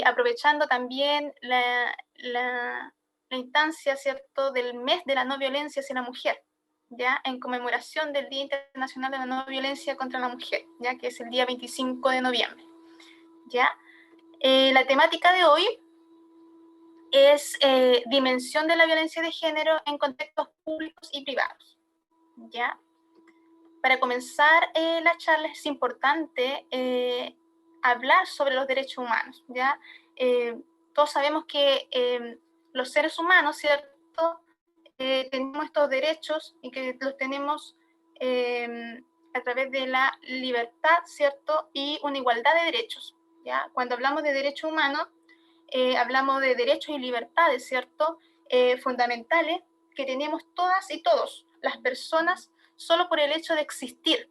aprovechando también la instancia, ¿cierto?, del mes de la no violencia hacia la mujer, ¿ya? En conmemoración del Día Internacional de la No Violencia contra la Mujer, ¿ya? Que es el día 25 de noviembre, ¿ya? La temática de hoy es dimensión de la violencia de género en contextos públicos y privados, ¿ya? Para comenzar la charla es importante hablar sobre los derechos humanos, ¿ya? Todos sabemos que los seres humanos, ¿cierto? Tenemos estos derechos y que los tenemos a través de la libertad, ¿cierto? Y una igualdad de derechos, ¿ya? Cuando hablamos de derechos humanos, hablamos de derechos y libertades, ¿cierto? Fundamentales que tenemos todas y todos, las personas, solo por el hecho de existir,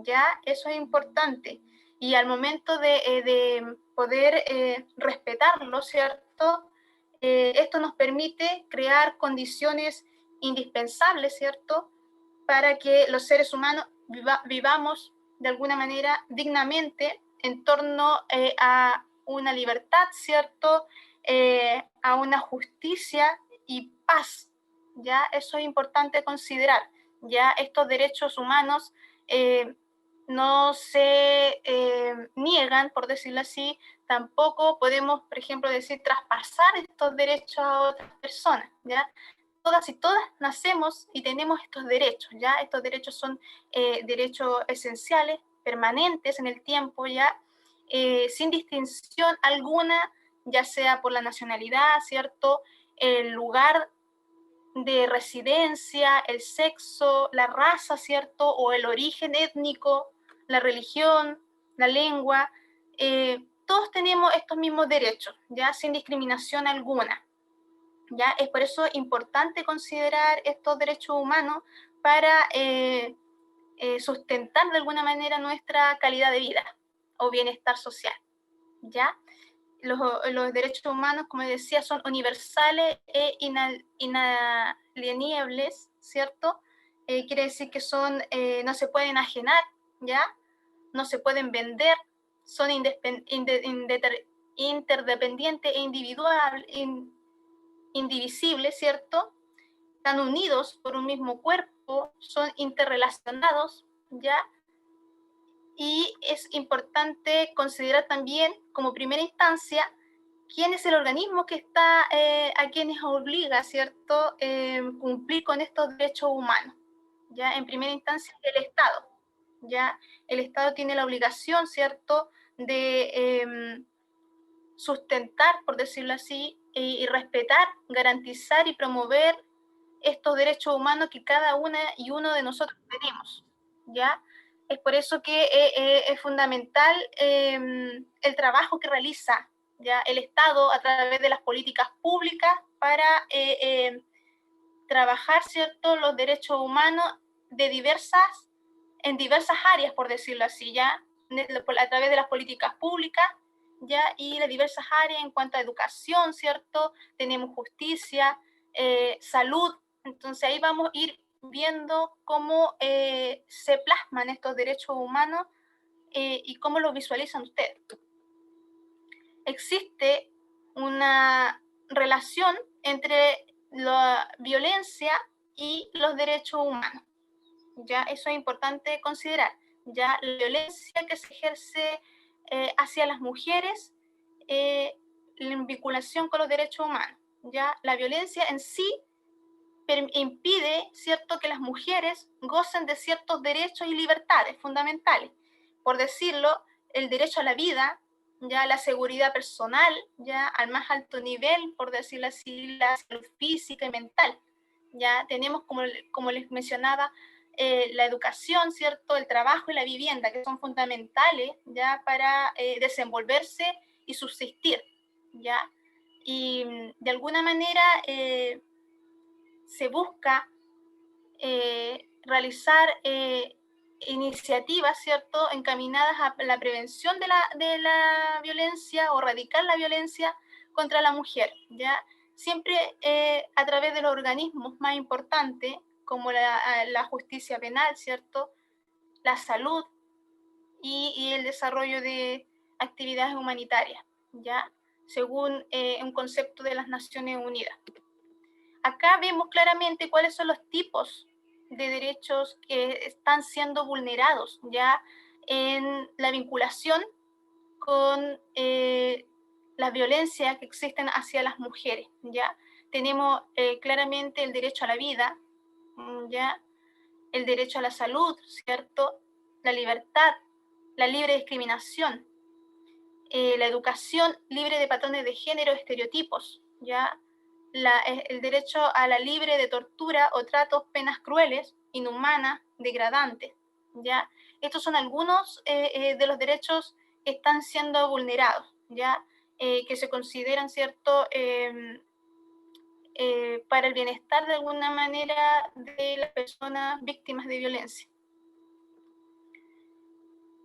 ¿ya? Eso es importante. Y al momento de poder respetarlo, ¿cierto? Esto nos permite crear condiciones indispensables, ¿cierto? Para que los seres humanos vivamos de alguna manera dignamente en torno a una libertad, ¿cierto? A una justicia y paz, ¿ya? Eso es importante considerar, ¿ya? Estos derechos humanos no se niegan, por decirlo así, tampoco podemos, por ejemplo, decir traspasar estos derechos a otras personas, ¿ya? Todas y todas nacemos y tenemos estos derechos, ¿ya? Estos derechos son derechos esenciales, permanentes en el tiempo, ¿ya? Sin distinción alguna, ya sea por la nacionalidad, ¿cierto? El lugar de residencia, el sexo, la raza, ¿cierto? O el origen étnico, la religión, la lengua. Todos tenemos estos mismos derechos, ¿ya? Sin discriminación alguna. ¿Ya? Es por eso importante considerar estos derechos humanos para sustentar de alguna manera nuestra calidad de vida o bienestar social, ¿ya? Los derechos humanos, como decía, son universales e inalienables, ¿cierto? Quiere decir que son, no se pueden ajenar, ¿ya? No se pueden vender, son interdependientes e indivisibles, ¿cierto? Están unidos por un mismo cuerpo, son interrelacionados, ¿ya? Y es importante considerar también, como primera instancia, quién es el organismo que está a quienes obliga, ¿cierto?, cumplir con estos derechos humanos. ¿Ya? En primera instancia, el Estado. ¿Ya? El Estado tiene la obligación, ¿cierto?, de sustentar, por decirlo así, y respetar, garantizar y promover estos derechos humanos que cada una y uno de nosotros tenemos, ¿ya? Es por eso que es fundamental el trabajo que realiza, ¿ya?, el Estado a través de las políticas públicas para trabajar, ¿cierto?, los derechos humanos en diversas áreas, por decirlo así, ¿ya? A través de las políticas públicas, ¿ya? Y de diversas áreas en cuanto a educación, ¿cierto? Tenemos justicia, salud. Entonces ahí vamos a ir viendo cómo se plasman estos derechos humanos y cómo los visualizan ustedes. Existe una relación entre la violencia y los derechos humanos. Ya eso es importante considerar. Ya la violencia que se ejerce hacia las mujeres en vinculación con los derechos humanos. Ya la violencia en sí impide, ¿cierto?, que las mujeres gocen de ciertos derechos y libertades fundamentales. Por decirlo, el derecho a la vida, ya la seguridad personal, ya al más alto nivel, por decirlo así, la salud física y mental. Ya tenemos, como les mencionaba, la educación, ¿cierto?, el trabajo y la vivienda, que son fundamentales ya para desenvolverse y subsistir, ¿ya? Y de alguna manera se busca realizar iniciativas, ¿cierto?, encaminadas a la prevención de la violencia o erradicar la violencia contra la mujer, ¿ya? Siempre a través de los organismos más importantes, como la justicia penal, ¿cierto?, la salud y el desarrollo actividades humanitarias, ¿ya? Según un concepto de las Naciones Unidas. Acá vemos claramente cuáles son los tipos de derechos que están siendo vulnerados, ya en la vinculación con la violencia que existen hacia las mujeres, ¿ya? Tenemos claramente el derecho a la vida, ¿ya? El derecho a la salud, ¿cierto? La libertad, la libre discriminación, la educación libre de patrones de género, estereotipos, ¿ya? El derecho a la libre de tortura o tratos, penas crueles, inhumanas, degradantes, ¿ya? Estos son algunos de los derechos que están siendo vulnerados, ¿ya? Que se consideran, ¿cierto?, para el bienestar de alguna manera de las personas víctimas de violencia.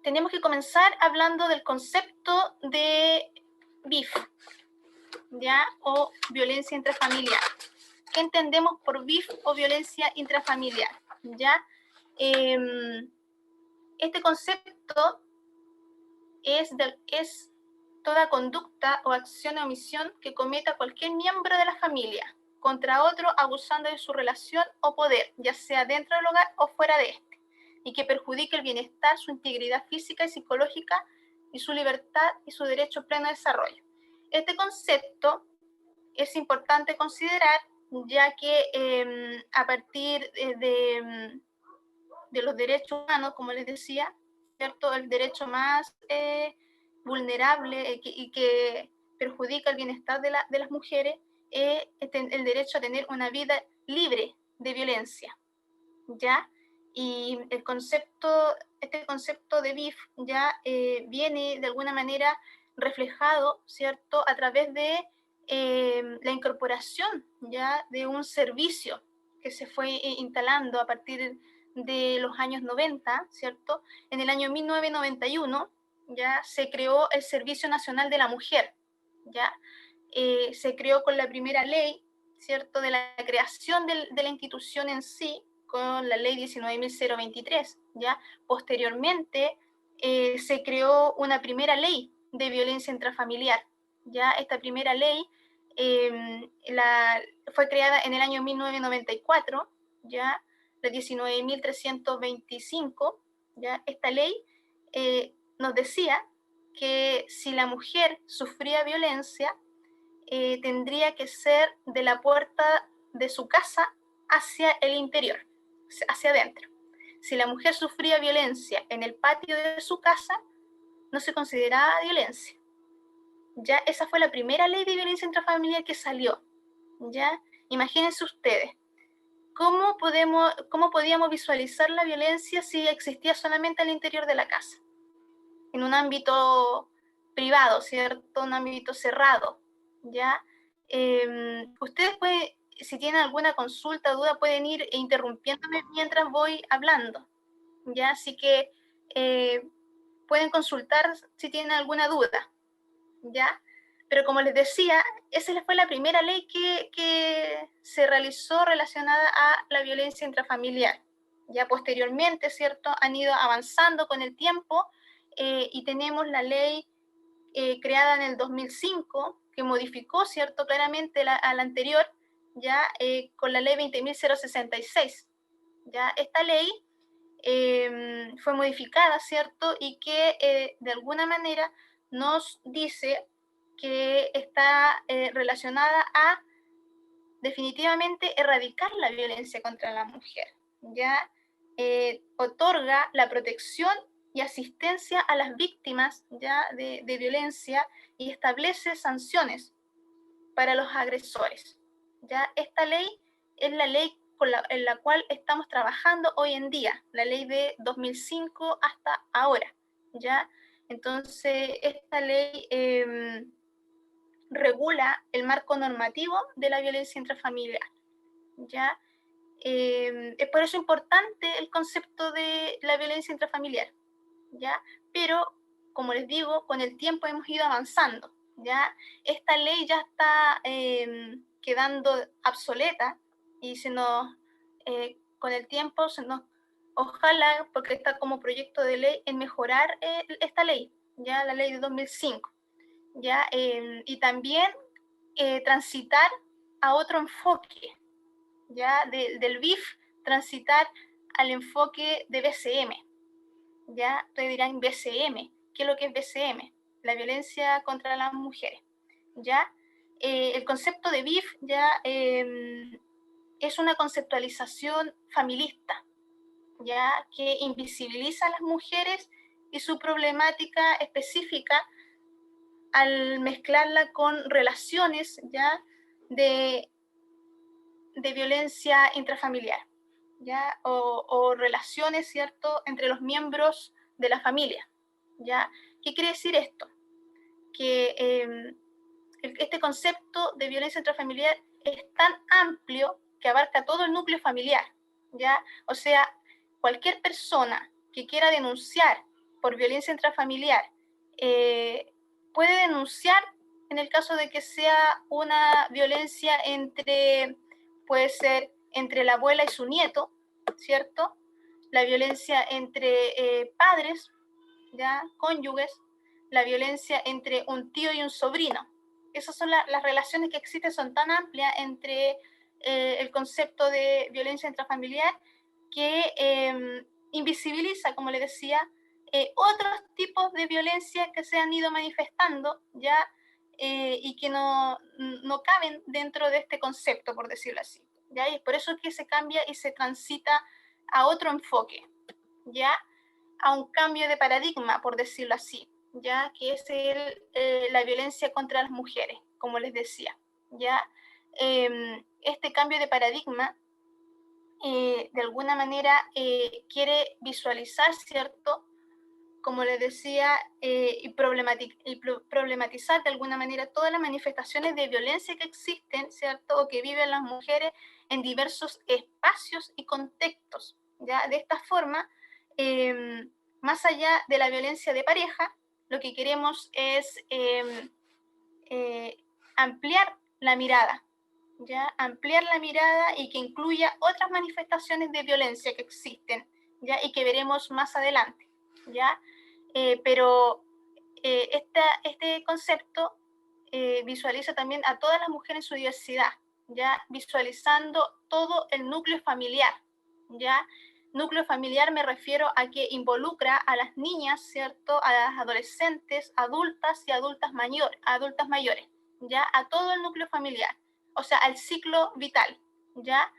Tenemos que comenzar hablando del concepto de BIF, ¿ya? O violencia intrafamiliar. ¿Qué entendemos por BIF o violencia intrafamiliar? ¿Ya? Este concepto es toda conducta o acción o omisión que cometa cualquier miembro de la familia contra otro abusando de su relación o poder, ya sea dentro del hogar o fuera de este, y que perjudique el bienestar, su integridad física y psicológica y su libertad y su derecho a pleno desarrollo. Este concepto es importante considerar, ya que a partir de los derechos humanos, como les decía, ¿cierto? El derecho más vulnerable y que perjudica el bienestar de las mujeres es el derecho a tener una vida libre de violencia, ¿ya? Y este concepto de BIF ya viene de alguna manera reflejado, ¿cierto?, a través de la incorporación ya de un servicio que se fue instalando a partir de los años 90, ¿cierto? En el año 1991 ya se creó el Servicio Nacional de la Mujer, ya se creó con la primera ley, ¿cierto?, de la creación de la institución en sí, con la ley 19.023, ¿ya? Posteriormente se creó una primera ley de violencia intrafamiliar, ¿ya? Esta primera ley fue creada en el año 1994, ¿ya? La 19.325, ¿ya? Esta ley nos decía que si la mujer sufría violencia, tendría que ser de la puerta de su casa hacia el interior, hacia adentro. Si la mujer sufría violencia en el patio de su casa, no se consideraba violencia. Ya esa fue la primera ley de violencia intrafamiliar que salió. Ya imagínense ustedes, ¿cómo podíamos visualizar la violencia si existía solamente al interior de la casa? En un ámbito privado, ¿cierto? Un ámbito cerrado, ¿ya? Ustedes pueden, si tienen alguna consulta o duda, pueden ir interrumpiéndome mientras voy hablando, ¿ya? Así que pueden consultar si tienen alguna duda, ¿ya? Pero como les decía, esa fue la primera ley que se realizó relacionada a la violencia intrafamiliar. Ya posteriormente, ¿cierto?, han ido avanzando con el tiempo y tenemos la ley creada en el 2005 que modificó, ¿cierto?, claramente a la anterior, ya con la ley 20.066. Ya esta ley fue modificada, ¿cierto?, y que de alguna manera nos dice que está relacionada a definitivamente erradicar la violencia contra la mujer, ¿ya? Otorga la protección y asistencia a las víctimas ya de violencia y establece sanciones para los agresores. ¿Ya? Esta ley es la ley en la cual estamos trabajando hoy en día, la ley de 2005 hasta ahora. ¿Ya? Entonces, esta ley regula el marco normativo de la violencia intrafamiliar. ¿Ya? Es por eso importante el concepto de la violencia intrafamiliar, ¿ya? Pero, como les digo, con el tiempo hemos ido avanzando, ¿ya? Esta ley ya está quedando obsoleta y con el tiempo ojalá, porque está como proyecto de ley, en mejorar esta ley, ya la ley de 2005, ya, y también transitar a otro enfoque, ya, del BIF, transitar al enfoque de BCM, ya, ustedes dirán BCM, ¿qué es lo que es BCM? La violencia contra las mujeres, ya, el concepto de BIF ya es una conceptualización familista, ya, que invisibiliza a las mujeres y su problemática específica al mezclarla con relaciones ya de violencia intrafamiliar, ya, o relaciones, ¿cierto?, entre los miembros de la familia, ya. ¿Qué quiere decir esto? Que este concepto de violencia intrafamiliar es tan amplio que abarca todo el núcleo familiar, ¿ya? O sea, cualquier persona que quiera denunciar por violencia intrafamiliar puede denunciar en el caso de que sea una violencia entre, puede ser entre la abuela y su nieto, ¿cierto? La violencia entre padres, ¿ya? Cónyuges, la violencia entre un tío y un sobrino. Esas son las relaciones que existen, son tan amplias entre el concepto de violencia intrafamiliar que invisibiliza, como le decía, otros tipos de violencia que se han ido manifestando ya y que no caben dentro de este concepto, por decirlo así. ¿Ya? Y es por eso que se cambia y se transita a otro enfoque, ¿ya? A un cambio de paradigma, por decirlo así, ya que es la violencia contra las mujeres, como les decía, ya. Este cambio de paradigma de alguna manera quiere visualizar, ¿cierto?, como les decía, y problematizar de alguna manera todas las manifestaciones de violencia que existen, ¿cierto?, o que viven las mujeres en diversos espacios y contextos, ¿ya? De esta forma, más allá de la violencia de pareja, lo que queremos es ampliar la mirada, ¿ya? Ampliar la mirada y que incluya otras manifestaciones de violencia que existen, ¿ya? Y que veremos más adelante, ¿ya? Pero este concepto visualiza también a todas las mujeres en su diversidad, ya, visualizando todo el núcleo familiar, ya. Núcleo familiar me refiero a que involucra a las niñas, ¿cierto?, a las adolescentes, adultas y adultas mayores, ya, a todo el núcleo familiar, o sea, al ciclo vital, ya,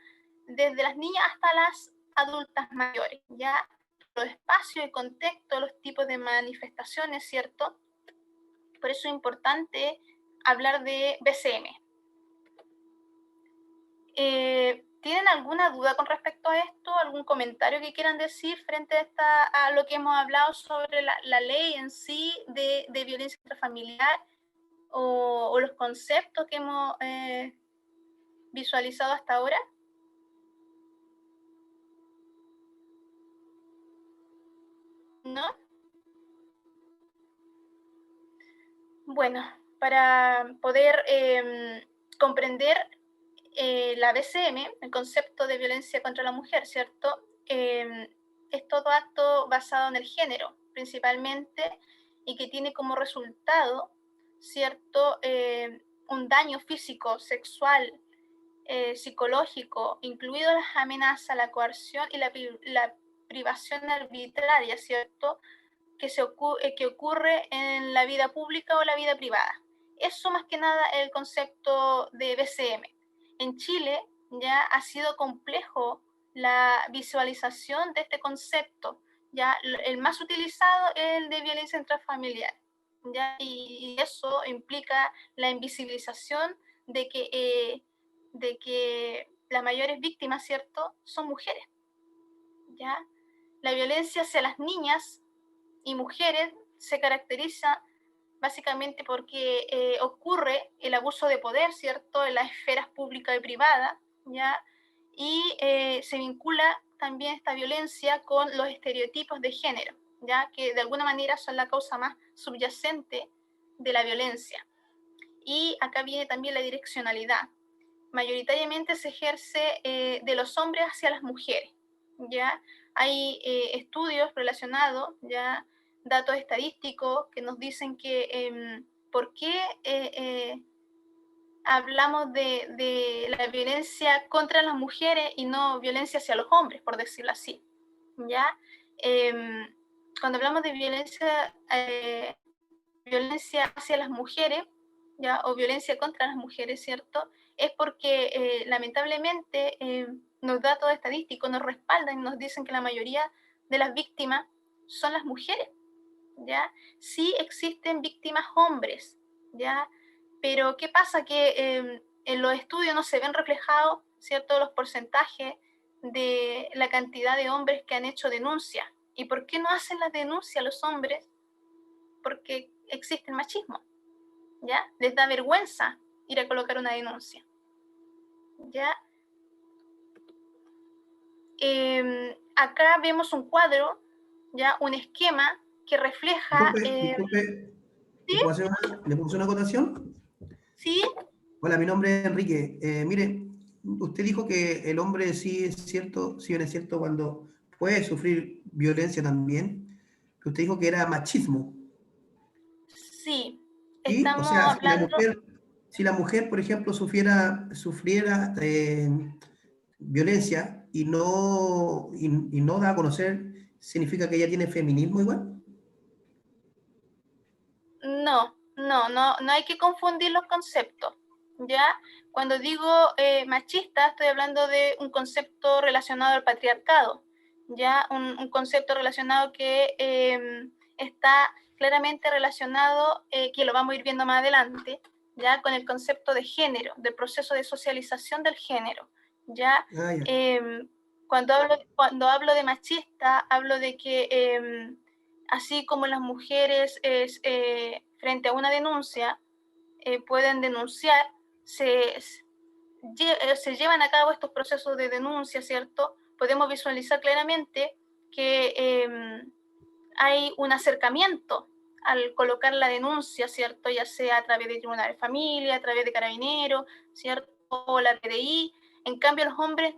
desde las niñas hasta las adultas mayores, ya, los espacios y contextos, los tipos de manifestaciones, ¿cierto? Por eso es importante hablar de BCM. ¿Tienen alguna duda con respecto a esto? ¿Algún comentario que quieran decir frente a lo que hemos hablado sobre la ley en sí de violencia intrafamiliar o los conceptos que hemos visualizado hasta ahora? ¿No? Bueno, para poder comprender la BCM, el concepto de violencia contra la mujer, ¿cierto? Es todo acto basado en el género, principalmente, y que tiene como resultado, ¿cierto? Un daño físico, sexual, psicológico, incluido las amenazas, la coerción y la privación arbitraria, ¿cierto?, que ocurre en la vida pública o la vida privada. Eso más que nada es el concepto de BCM. En Chile ya ha sido complejo la visualización de este concepto. Ya el más utilizado es el de violencia intrafamiliar. ¿Ya? Y eso implica la invisibilización de que las mayores víctimas, ¿cierto?, son mujeres. ¿Ya? La violencia hacia las niñas y mujeres se caracteriza básicamente porque ocurre el abuso de poder, ¿cierto?, en las esferas pública y privada, ¿ya? Y se vincula también esta violencia con los estereotipos de género, ¿ya?, que de alguna manera son la causa más subyacente de la violencia. Y acá viene también la direccionalidad. Mayoritariamente se ejerce de los hombres hacia las mujeres, ¿ya? Hay estudios relacionados, ¿ya?, datos estadísticos que nos dicen que por qué hablamos de la violencia contra las mujeres y no violencia hacia los hombres, por decirlo así, ¿ya? Cuando hablamos de violencia hacia las mujeres, ¿ya? O violencia contra las mujeres, ¿cierto? Es porque lamentablemente los datos estadísticos nos respaldan y nos dicen que la mayoría de las víctimas son las mujeres, ¿ya? Sí existen víctimas hombres, ¿ya? Pero ¿qué pasa? Que en los estudios no se ven reflejados, ¿cierto?, los porcentajes de la cantidad de hombres que han hecho denuncia. ¿Y por qué no hacen las denuncias los hombres? Porque existe el machismo, ¿ya? Les da vergüenza ir a colocar una denuncia, ¿ya? Acá vemos un cuadro, ¿ya? Un esquema que refleja... Disculpe, ¿sí? ¿le puedo hacer una acotación? ¿Sí? Hola, mi nombre es Enrique. Mire, usted dijo que el hombre sí es cierto, sí bien es cierto cuando puede sufrir violencia también, que usted dijo que era machismo. Sí. ¿Sí? O Estamos sea, hablando... si la mujer, por ejemplo, sufriera violencia y no da a conocer, ¿significa que ella tiene feminismo igual? No hay que confundir los conceptos, ¿ya? Cuando digo machista, estoy hablando de un concepto relacionado al patriarcado, ¿ya? Un concepto relacionado que está claramente relacionado, que lo vamos a ir viendo más adelante, ¿ya? Con el concepto de género, del proceso de socialización del género, ¿ya? Ah, ya. Cuando hablo de machista, hablo de que así como las mujeres frente a una denuncia pueden denunciar, se llevan a cabo estos procesos de denuncia, ¿cierto? Podemos visualizar claramente que hay un acercamiento al colocar la denuncia, ¿cierto? Ya sea a través de tribunal de familia, a través de carabineros, ¿cierto? O la PDI. En cambio, los hombres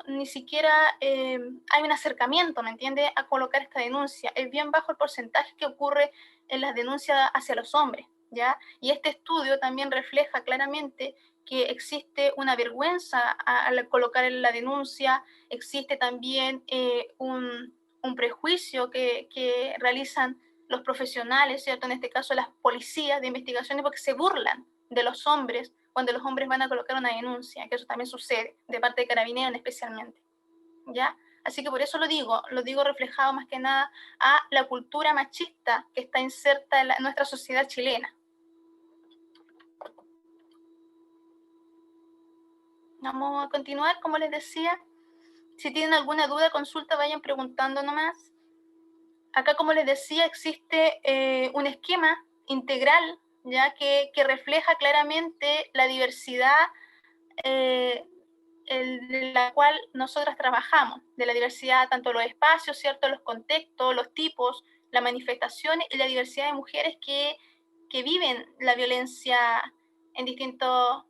ni siquiera hay un acercamiento, ¿me entiende?, a colocar esta denuncia. Es bien bajo el porcentaje que ocurre en las denuncias hacia los hombres, ¿ya? Y este estudio también refleja claramente que existe una vergüenza al colocar la denuncia, existe también un prejuicio que realizan los profesionales, ¿cierto? En este caso las policías de investigaciones, porque se burlan de los hombres cuando los hombres van a colocar una denuncia, que eso también sucede, de parte de Carabineros especialmente, ¿ya? Así que por eso lo digo reflejado más que nada a la cultura machista que está inserta en nuestra sociedad chilena. Vamos a continuar, como les decía. Si tienen alguna duda, consulta, vayan preguntando nomás. Acá, como les decía, existe un esquema integral, ya que refleja claramente la diversidad de la cual nosotras trabajamos, de la diversidad tanto los espacios, ¿cierto?, los contextos, los tipos, las manifestaciones y la diversidad de mujeres que viven la violencia en distintas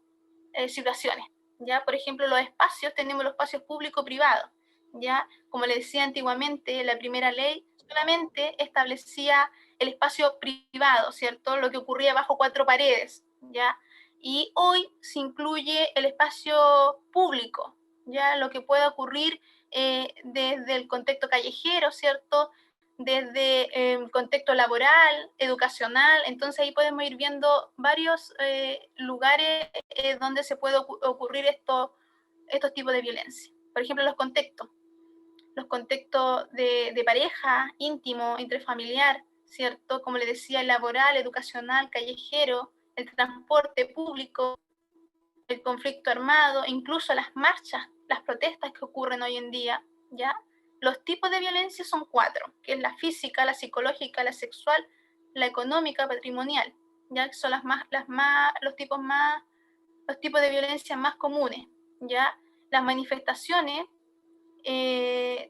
situaciones, ¿ya? Por ejemplo, los espacios, tenemos los espacios público-privados, ¿ya? Como les decía antiguamente, la primera ley solamente establecía el espacio privado, ¿cierto?, lo que ocurría bajo cuatro paredes, ¿ya? Y hoy se incluye el espacio público, ya lo que puede ocurrir desde el contexto callejero, ¿cierto? Desde el contexto laboral, educacional. Entonces ahí podemos ir viendo varios lugares donde se puede ocurrir estos tipos de violencia. Por ejemplo, los contextos de pareja, íntimo, intrafamiliar, ¿cierto? Como le decía, el laboral, educacional, callejero, el transporte público, el conflicto armado, incluso las marchas, las protestas que ocurren hoy en día, ¿ya? Los tipos de violencia son cuatro, que es la física, la psicológica, la sexual, la económica, patrimonial, ¿ya? Que son los tipos de violencia más comunes, ¿ya? Las manifestaciones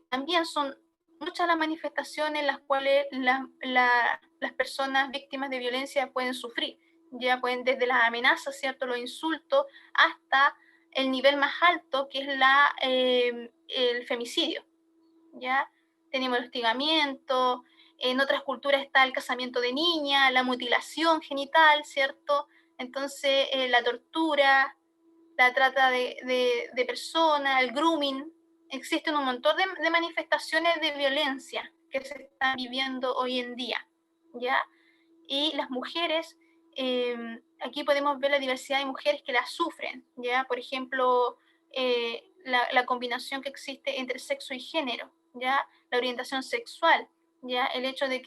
también son muchas las manifestaciones en las cuales las personas víctimas de violencia pueden sufrir. Ya pueden desde las amenazas, ¿cierto?, los insultos, hasta el nivel más alto, que es el femicidio. ¿Ya? Tenemos el hostigamiento, En otras culturas está el casamiento de niña, la mutilación genital, ¿cierto? Entonces, la tortura, la trata de personas, el grooming. Existen un montón de manifestaciones de violencia que se están viviendo hoy en día, ¿ya? Y las mujeres, aquí podemos ver la diversidad de mujeres que las sufren, ¿ya? Por ejemplo, la combinación que existe entre sexo y género, ¿ya? La orientación sexual, ¿ya? El hecho de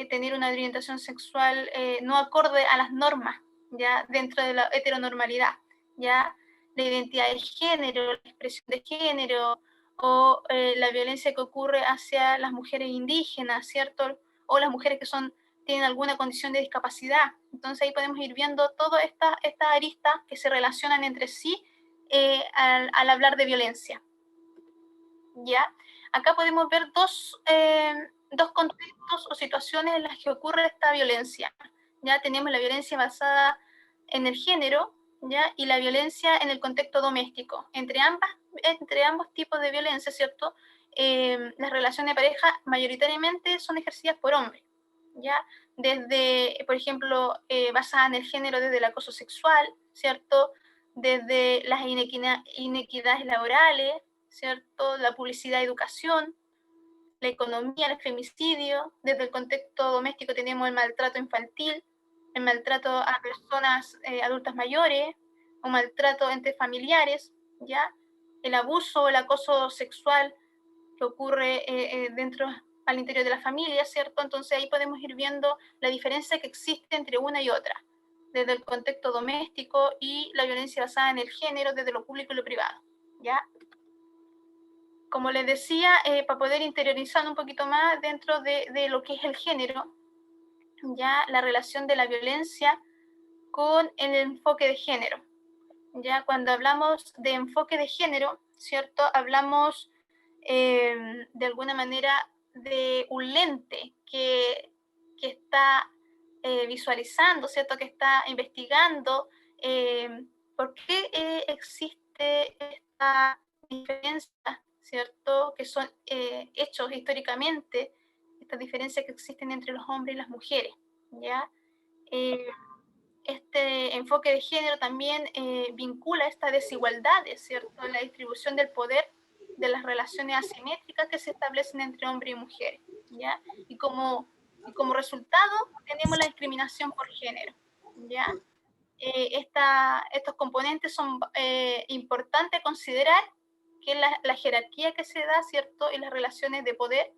tener una orientación sexual no acorde a las normas, ¿ya? Dentro de la heteronormalidad, ¿ya? La identidad de género, la expresión de género, o la violencia que ocurre hacia las mujeres indígenas, ¿cierto? O las mujeres que tienen alguna condición de discapacidad. Entonces ahí podemos ir viendo todas estas aristas que se relacionan entre sí al hablar de violencia, ¿ya? Acá podemos ver dos contextos o situaciones en las que ocurre esta violencia. Ya tenemos la violencia basada en el género, ¿ya? Y la violencia en el contexto doméstico. Entre ambos tipos de violencia, ¿cierto? Las relaciones de pareja mayoritariamente son ejercidas por hombres, ¿ya? Desde, por ejemplo, basada en el género, desde el acoso sexual, ¿cierto? Desde las inequidades laborales, ¿cierto? La publicidad, educación, la economía, el femicidio. Desde el contexto doméstico tenemos el maltrato infantil, el maltrato a personas adultas mayores, o maltrato entre familiares, ¿ya? El abuso, el acoso sexual que ocurre al interior de la familia, ¿cierto? Entonces ahí podemos ir viendo la diferencia que existe entre una y otra, desde el contexto doméstico y la violencia basada en el género, desde lo público y lo privado, ¿ya? Como les decía, para poder interiorizar un poquito más dentro de lo que es el género, ya la relación de la violencia con el enfoque de género. Ya cuando hablamos de enfoque de género, ¿cierto? Hablamos de alguna manera de un lente que está visualizando, ¿cierto? Que está investigando por qué existe esta diferencia, ¿cierto? Que son hechos históricamente, estas diferencias que existen entre los hombres y las mujeres, ¿ya? Este enfoque de género también vincula estas desigualdades, ¿cierto? La distribución del poder, de las relaciones asimétricas que se establecen entre hombres y mujeres, ¿ya? Y como resultado tenemos la discriminación por género, ¿ya? Estos componentes son importantes considerar, que la jerarquía que se da, ¿cierto? Y las relaciones de poder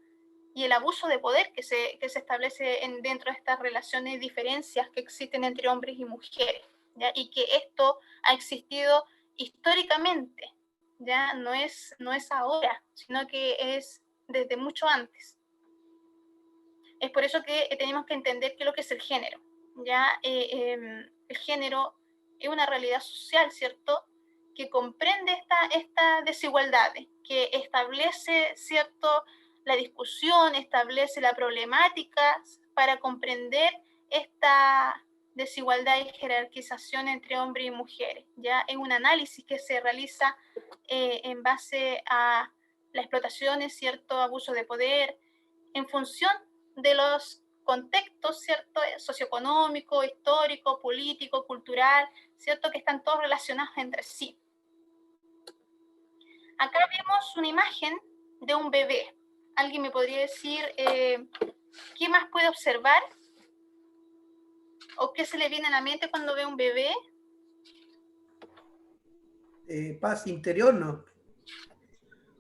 y el abuso de poder que se establece dentro de estas relaciones, diferencias que existen entre hombres y mujeres, ¿ya? Y que esto ha existido históricamente, ya no es ahora, sino que es desde mucho antes. Es por eso que tenemos que entender qué es lo que es el género, ¿ya? El género es una realidad social, ¿cierto?, que comprende estas desigualdades, que establece, ¿cierto?, la discusión, establece la problemática para comprender esta desigualdad y jerarquización entre hombres y mujeres. Ya es un análisis que se realiza en base a las explotaciones, cierto, abuso de poder, en función de los contextos, cierto, socioeconómico, histórico, político, cultural, cierto, que están todos relacionados entre sí. Acá vemos una imagen de un bebé. ¿Alguien me podría decir qué más puede observar? ¿O qué se le viene a la mente cuando ve un bebé? Paz interior, ¿no?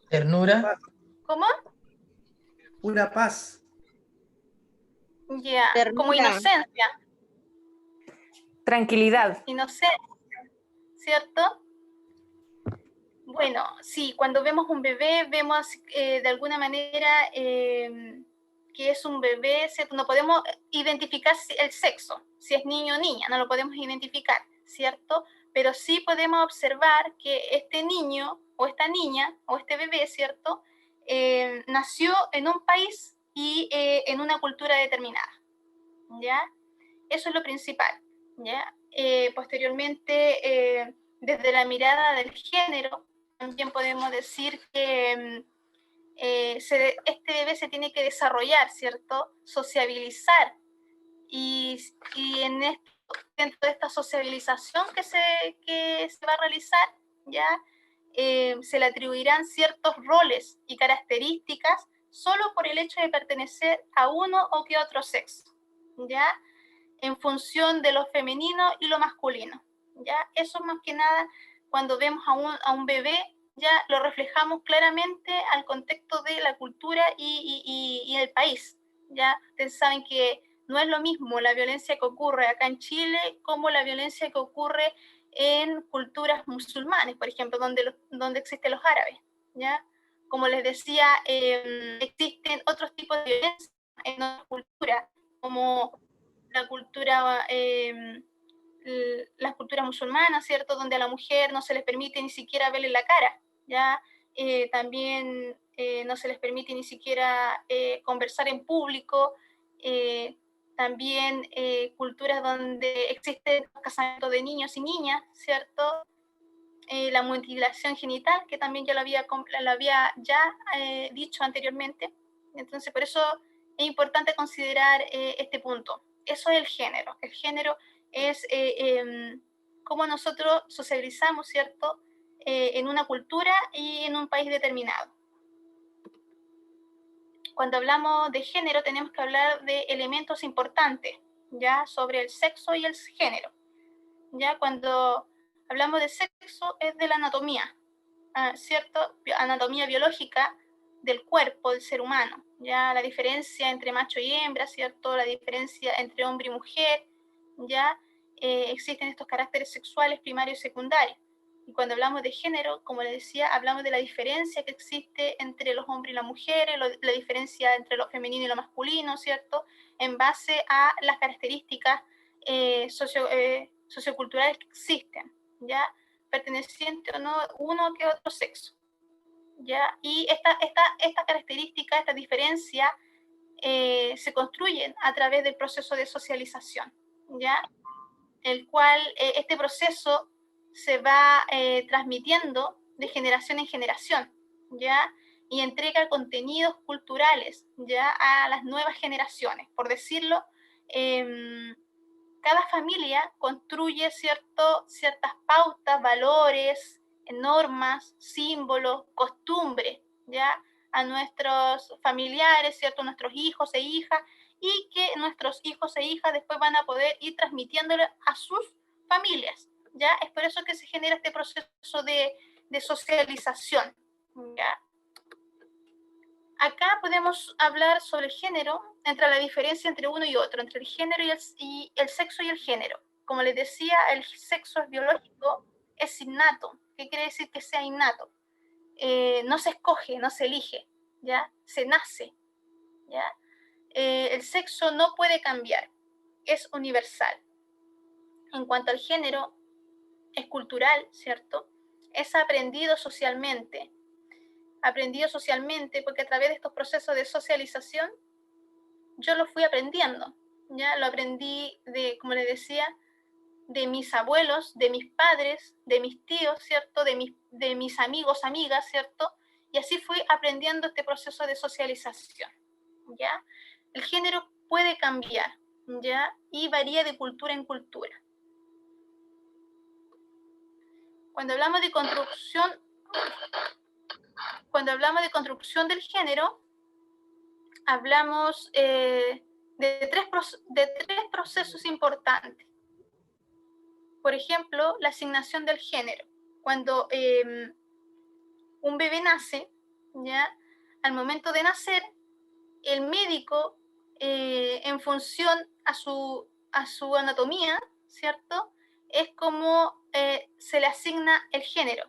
Ternura. Paz. ¿Cómo? Pura paz. Ya, como inocencia. Tranquilidad. Inocencia, ¿cierto? Bueno, sí, cuando vemos un bebé, vemos de alguna manera que es un bebé, ¿cierto? No podemos identificar el sexo, si es niño o niña, no lo podemos identificar, ¿cierto? Pero sí podemos observar que este niño o esta niña o este bebé, ¿cierto? Nació en un país y en una cultura determinada, ¿ya? Eso es lo principal, ¿ya? Posteriormente, desde la mirada del género, también podemos decir que este bebé se tiene que desarrollar, ¿cierto? Sociabilizar. Y dentro de esta sociabilización que se va a realizar, ya se le atribuirán ciertos roles y características solo por el hecho de pertenecer a uno o que otro sexo, ya en función de lo femenino y lo masculino. Ya eso más que nada, cuando vemos a un bebé, ya lo reflejamos claramente al contexto de la cultura y el país. Ya ustedes saben que no es lo mismo la violencia que ocurre acá en Chile como la violencia que ocurre en culturas musulmanes, por ejemplo, donde existen los árabes, ¿ya? Como les decía, existen otros tipos de violencia en otras culturas, como la cultura, las culturas musulmanas, ¿cierto? Donde a la mujer no se les permite ni siquiera verle la cara, ¿ya? También no se les permite ni siquiera conversar en público, también culturas donde existen casamientos de niños y niñas, ¿cierto? La mutilación genital, que también yo lo había ya dicho anteriormente. Entonces, por eso es importante considerar este punto. Eso es el género. El género es cómo nosotros socializamos, ¿cierto? En una cultura y en un país determinado. Cuando hablamos de género tenemos que hablar de elementos importantes, ¿ya? Sobre el sexo y el género. ¿Ya? Cuando hablamos de sexo es de la anatomía, ¿cierto? Anatomía biológica del cuerpo del ser humano, ¿ya? La diferencia entre macho y hembra, ¿cierto? La diferencia entre hombre y mujer, ¿ya? Existen estos caracteres sexuales primarios y secundarios. Y cuando hablamos de género, como les decía, hablamos de la diferencia que existe entre los hombres y las mujeres, la diferencia entre lo femenino y lo masculino, ¿cierto? En base a las características socioculturales que existen, ¿ya? Perteneciente o no uno que otro sexo, ¿ya? Y esta característica, esta diferencia, se construyen a través del proceso de socialización, ¿ya? El cual este proceso se va transmitiendo de generación en generación, ¿ya? Y entrega contenidos culturales, ¿ya? A las nuevas generaciones. Por decirlo, cada familia construye ciertas pautas, valores, normas, símbolos, costumbres, ¿ya? A nuestros familiares, ¿cierto? A nuestros hijos e hijas, y que nuestros hijos e hijas después van a poder ir transmitiéndole a sus familias, ¿ya? Es por eso que se genera este proceso de socialización, ¿ya? Acá podemos hablar sobre el género, entre la diferencia entre uno y otro, entre el género y el sexo y el género. Como les decía, el sexo es biológico, es innato. ¿Qué quiere decir que sea innato? No se escoge, no se elige, ¿ya? Se nace, ¿ya? El sexo no puede cambiar, es universal. En cuanto al género, es cultural, ¿cierto? Es aprendido socialmente porque a través de estos procesos de socialización yo lo fui aprendiendo, ya lo aprendí como les decía, de mis abuelos, de mis padres, de mis tíos, ¿cierto? De mis amigos, amigas, ¿cierto? Y así fui aprendiendo este proceso de socialización, ¿ya? El género puede cambiar, ¿ya? Y varía de cultura en cultura. Cuando hablamos de construcción del género, hablamos de tres procesos importantes. Por ejemplo, la asignación del género. Cuando un bebé nace, ¿ya? Al momento de nacer, el médico, en función a su anatomía, ¿cierto? Es como se le asigna el género,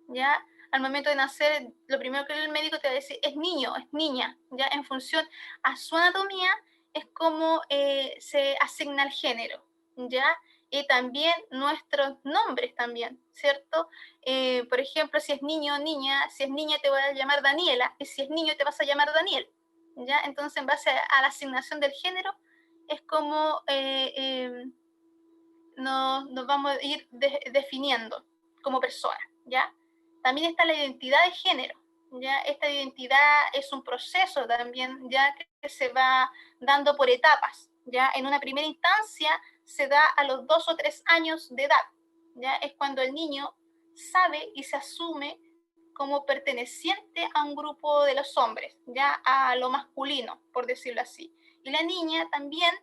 ¿ya? Al momento de nacer, lo primero que el médico te va a decir es niño, es niña, ¿ya? En función a su anatomía es como se asigna el género, ¿ya? Y también nuestros nombres también, ¿cierto? Por ejemplo, si es niño o niña, si es niña te vas a llamar Daniela, y si es niño te vas a llamar Daniel, ¿ya? Entonces, en base a la asignación del género, es como nos vamos a ir definiendo como persona, ¿ya? También está la identidad de género, ya esta identidad es un proceso también, ya que se va dando por etapas, ya en una primera instancia se da a los 2 o 3 años de edad, ya es cuando el niño sabe y se asume como perteneciente a un grupo de los hombres, ya a lo masculino, por decirlo así. Y la niña también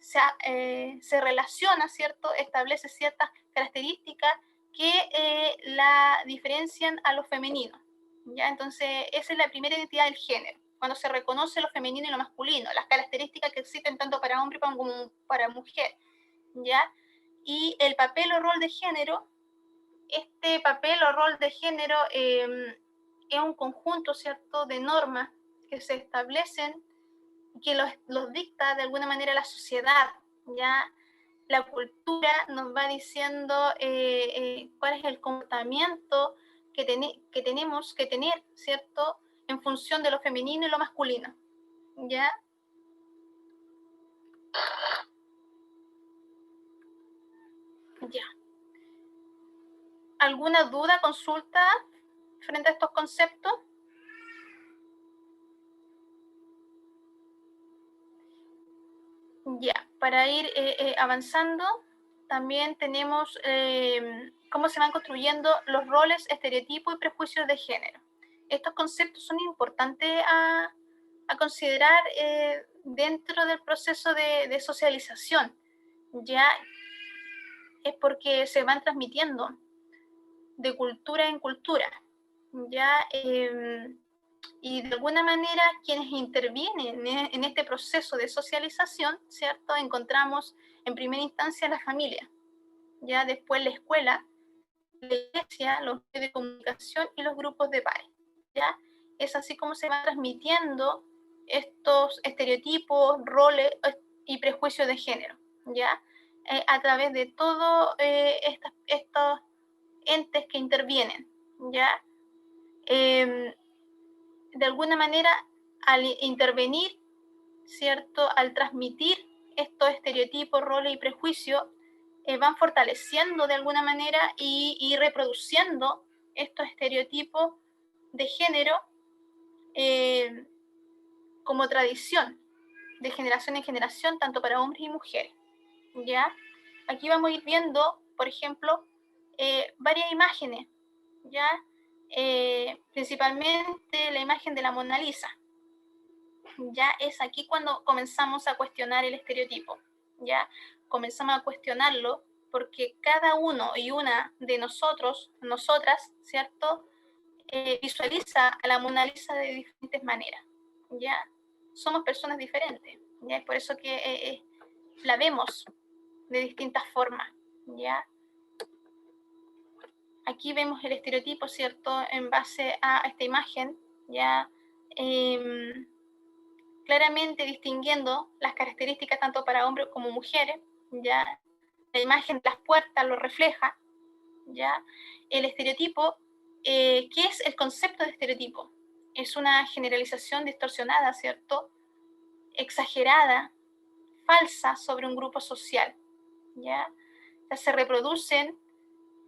se relaciona, ¿cierto? Establece ciertas características que la diferencian a lo femenino, ¿ya? Entonces, esa es la primera identidad del género, cuando se reconoce lo femenino y lo masculino, las características que existen tanto para hombre como para mujer, ¿ya? Y el papel o rol de género, este papel o rol de género es un conjunto, ¿cierto?, de normas que se establecen, que los dicta de alguna manera la sociedad, ¿ya? La cultura nos va diciendo cuál es el comportamiento que tenemos que tener, ¿cierto?, en función de lo femenino y lo masculino, ¿ya? Ya. ¿Alguna duda, consulta frente a estos conceptos? Ya, para ir avanzando, también tenemos cómo se van construyendo los roles, estereotipos y prejuicios de género. Estos conceptos son importantes a considerar dentro del proceso de socialización, ya es porque se van transmitiendo de cultura en cultura, ya y de alguna manera quienes intervienen en este proceso de socialización, ¿cierto? Encontramos en primera instancia la familia, ya después la escuela, la iglesia, los medios de comunicación y los grupos de pares, ¿ya? Es así como se van transmitiendo estos estereotipos, roles y prejuicios de género, ¿ya? A través de todos estos entes que intervienen, ¿ya? De alguna manera, al intervenir, ¿cierto? Al transmitir estos estereotipos, roles y prejuicios, van fortaleciendo de alguna manera y reproduciendo estos estereotipos de género como tradición, de generación en generación, tanto para hombres y mujeres, ¿ya? Aquí vamos a ir viendo, por ejemplo, varias imágenes, ¿ya? Principalmente la imagen de la Mona Lisa. Ya es aquí cuando comenzamos a cuestionar el estereotipo, ya comenzamos a cuestionarlo porque cada uno y una de nosotros, nosotras, ¿cierto? Visualiza a la Mona Lisa de diferentes maneras, ya somos personas diferentes, ya es por eso que la vemos de distintas formas, ya. Aquí vemos el estereotipo, ¿cierto? En base a esta imagen, ya claramente distinguiendo las características tanto para hombres como mujeres, ya la imagen de las puertas lo refleja, ya el estereotipo, ¿qué es el concepto de estereotipo? Es una generalización distorsionada, ¿cierto? Exagerada, falsa sobre un grupo social, ya o sea, se reproducen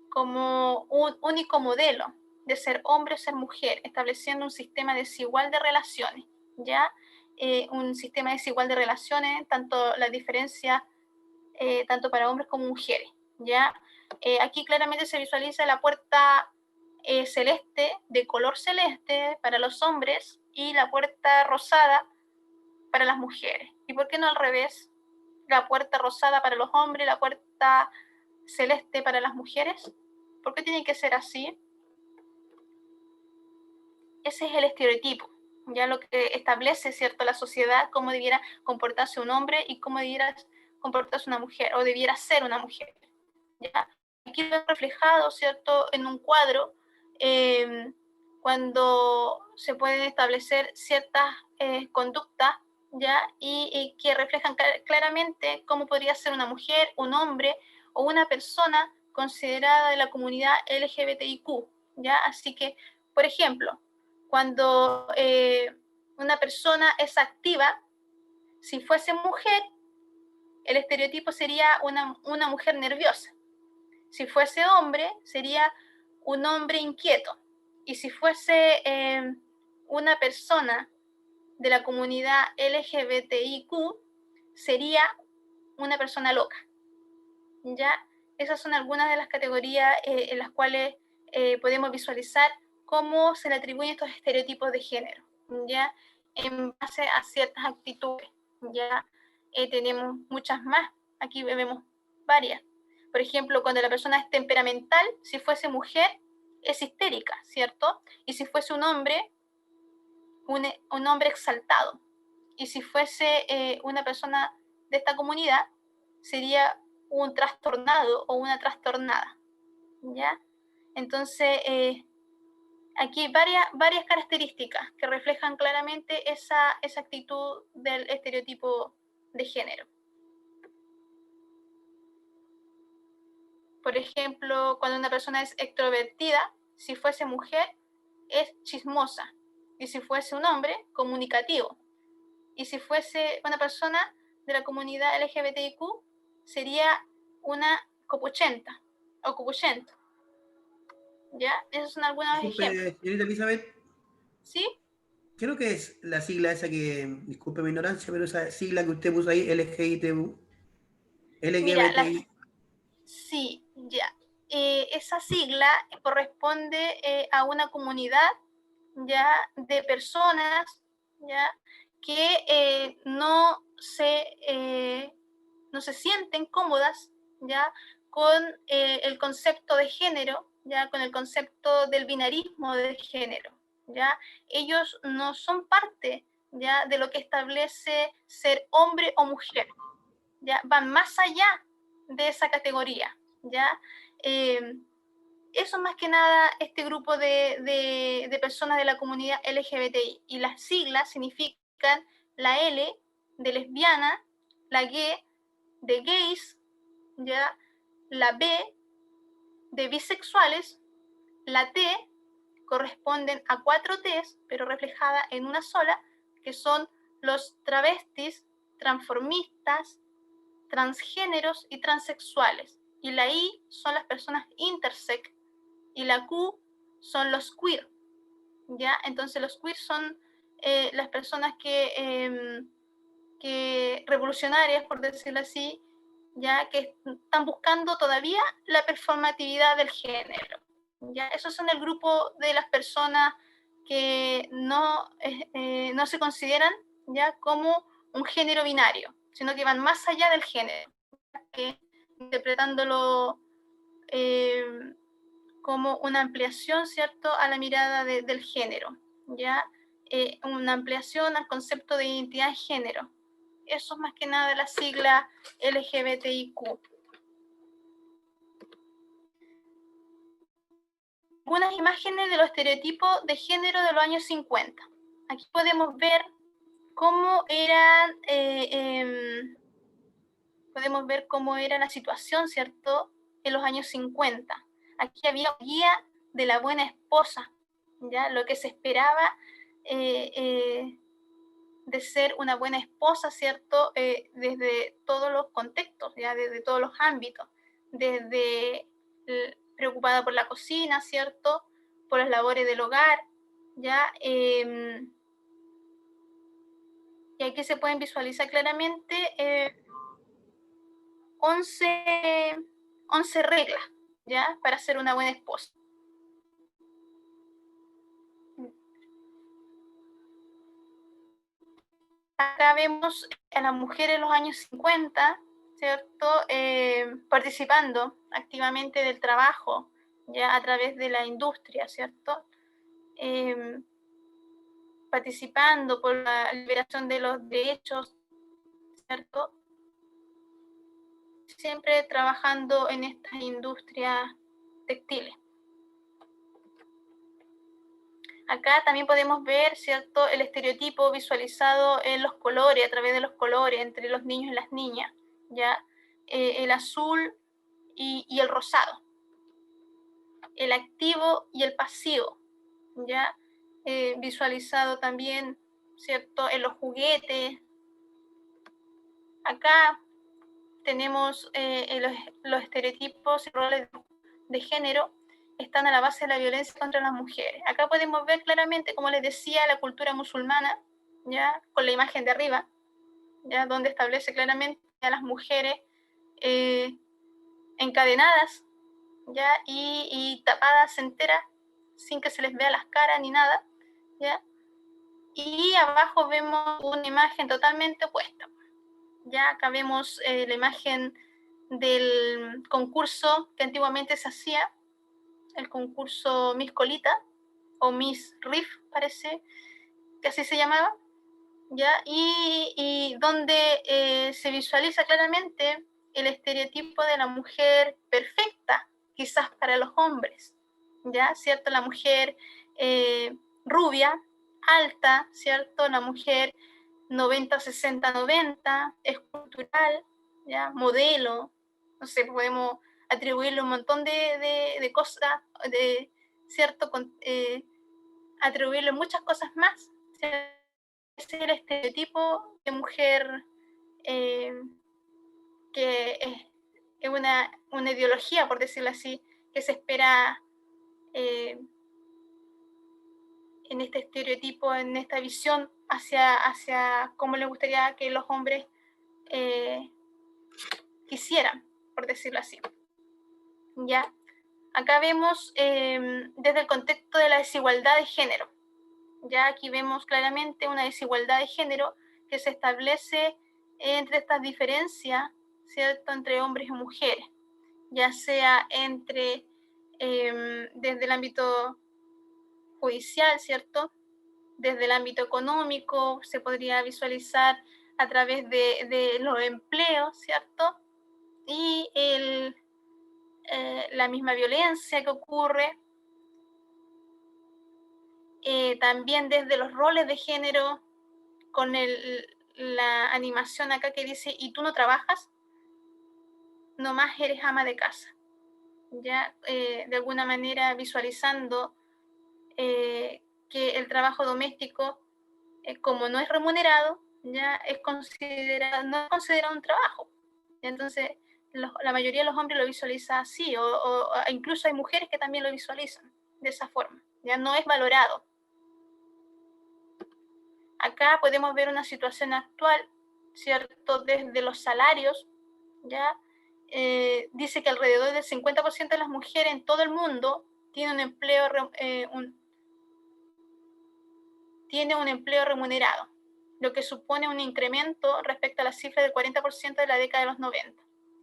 como un único modelo de ser hombre o ser mujer, estableciendo un sistema desigual de relaciones, ya un sistema desigual de relaciones, tanto la diferencia, tanto para hombres como mujeres, ¿ya? Aquí claramente se visualiza la puerta celeste, de color celeste para los hombres y la puerta rosada para las mujeres. ¿Y por qué no al revés? La puerta rosada para los hombres, la puerta celeste para las mujeres. ¿Por qué tiene que ser así? Ese es el estereotipo, ya lo que establece, ¿cierto?, la sociedad, cómo debiera comportarse un hombre y cómo debiera comportarse una mujer, o debiera ser una mujer, ¿ya? Aquí lo he reflejado, ¿cierto?, en un cuadro, cuando se pueden establecer ciertas conductas, ¿ya? Y que reflejan claramente cómo podría ser una mujer, un hombre o una persona considerada de la comunidad LGBTIQ, ¿ya? Así que, por ejemplo, cuando una persona es activa, si fuese mujer, el estereotipo sería una mujer nerviosa. Si fuese hombre, sería un hombre inquieto, Y si fuese una persona de la comunidad LGBTIQ, sería una persona loca. ¿Ya? Esas son algunas de las categorías en las cuales podemos visualizar cómo se le atribuyen estos estereotipos de género, ¿ya? En base a ciertas actitudes, ¿ya? Tenemos muchas más, aquí vemos varias. Por ejemplo, cuando la persona es temperamental, si fuese mujer, es histérica, ¿cierto? Y si fuese un hombre, un hombre exaltado. Y si fuese una persona de esta comunidad, sería un trastornado o una trastornada, ¿ya? Entonces, aquí hay varias características que reflejan claramente esa actitud del estereotipo de género. Por ejemplo, cuando una persona es extrovertida, si fuese mujer, es chismosa. Y si fuese un hombre, comunicativo. Y si fuese una persona de la comunidad LGBTIQ, sería una copuchenta o copuchento. ¿Ya? Esos son algunos ejemplos. Disculpe, señorita Elizabeth, ¿Sí? creo que es la sigla esa que, disculpe mi ignorancia, pero esa sigla que usted puso ahí, LGBTI, Mira, LGBTI. sí, ya. Esa sigla corresponde a una comunidad ya de personas ya que no se sienten cómodas ya con el concepto de género, ya con el concepto del binarismo de género, ya ellos no son parte ya de lo que establece ser hombre o mujer, ya van más allá de esa categoría, ya eso más que nada este grupo de personas de la comunidad LGBTI. Y las siglas significan la L de lesbiana, la G de gays, ¿ya? La B de bisexuales, la T corresponden a 4 T's, pero reflejada en una sola, que son los travestis, transformistas, transgéneros y transexuales. Y la I son las personas intersex, y la Q son los queer, ¿ya? Entonces los queer son las personas que revolucionarias, por decirlo así, ya que están buscando todavía la performatividad del género, ¿ya? Esos son el grupo de las personas que no se consideran ya como un género binario, sino que van más allá del género, interpretándolo como una ampliación, ¿cierto?, a la mirada del género, ¿ya? Una ampliación al concepto de identidad de género. Eso es más que nada la sigla LGBTIQ. Algunas imágenes de los estereotipos de género de los años 50. Aquí podemos ver cómo eran, podemos ver cómo era la situación, ¿cierto?, en los años 50. Aquí había guía de la buena esposa, ¿ya? Lo que se esperaba de ser una buena esposa, ¿cierto? Desde todos los contextos, ¿ya? Desde todos los ámbitos, desde preocupada por la cocina, ¿cierto? Por las labores del hogar, ¿ya? Y aquí se pueden visualizar claramente 11 reglas, ¿ya? Para ser una buena esposa. Acá vemos a las mujeres en los años 50, ¿cierto? Participando activamente del trabajo, ya a través de la industria, ¿cierto? Participando por la liberación de los derechos, ¿cierto? Siempre trabajando en estas industrias textiles. Acá también podemos ver, ¿cierto?, el estereotipo visualizado en los colores, a través de los colores entre los niños y las niñas, ¿ya? El azul y el rosado, el activo y el pasivo, ¿ya? Visualizado también, ¿cierto?, en los juguetes. Acá tenemos los estereotipos y roles de género están a la base de la violencia contra las mujeres. Acá podemos ver claramente, como les decía, la cultura musulmana, ya con la imagen de arriba, ya donde establece claramente a las mujeres encadenadas, ya y tapadas enteras, sin que se les vea las caras ni nada, ya. Y abajo vemos una imagen totalmente opuesta. Ya acá vemos la imagen del concurso que antiguamente se hacía, el concurso Miss Colita, o Miss Riff, parece que así se llamaba, ¿ya? Y donde se visualiza claramente el estereotipo de la mujer perfecta, quizás para los hombres, ¿ya? ¿Cierto? La mujer rubia, alta, ¿cierto? La mujer 90-60-90, escultural, ¿ya? Modelo, no sé, podemos atribuirle un montón de cosas, ¿cierto? Atribuirle muchas cosas más, ¿cierto? Ese es el estereotipo de mujer que es una ideología, por decirlo así, que se espera en este estereotipo, en esta visión hacia cómo le gustaría que los hombres quisieran, por decirlo así. ¿Ya? Acá vemos desde el contexto de la desigualdad de género. Ya aquí vemos claramente una desigualdad de género que se establece entre estas diferencias, ¿cierto?, entre hombres y mujeres, ya sea desde el ámbito judicial, ¿cierto?, desde el ámbito económico, se podría visualizar a través de los empleos, ¿cierto?, y la misma violencia que ocurre, también desde los roles de género, con la animación acá que dice, ¿y tú no trabajas? Nomás eres ama de casa. Ya de alguna manera visualizando que el trabajo doméstico, como no es remunerado, ya no es considerado un trabajo. Entonces, la mayoría de los hombres lo visualiza así, o incluso hay mujeres que también lo visualizan de esa forma. Ya no es valorado. Acá podemos ver una situación actual, ¿cierto?, desde los salarios, ¿ya? Dice que alrededor del 50% de las mujeres en todo el mundo tiene un empleo remunerado, lo que supone un incremento respecto a la cifra del 40% de la década de los 90,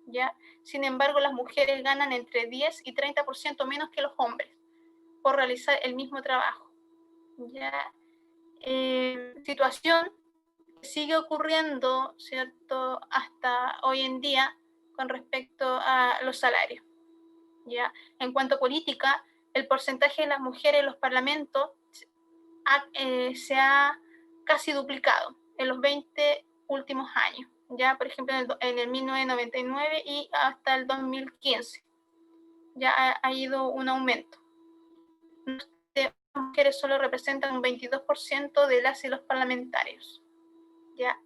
¿ya? Sin embargo, las mujeres ganan entre 10 y 30% menos que los hombres por realizar el mismo trabajo, ¿ya? Situación que sigue ocurriendo, ¿cierto?, hasta hoy en día con respecto a los salarios, ¿ya? En cuanto a política, el porcentaje de las mujeres en los parlamentos se ha casi duplicado en los 20 últimos años, ¿ya? Por ejemplo, en el 1999 y hasta el 2015, ya ha ido un aumento. Las mujeres solo representan un 22% de las y los parlamentarios, ¿ya?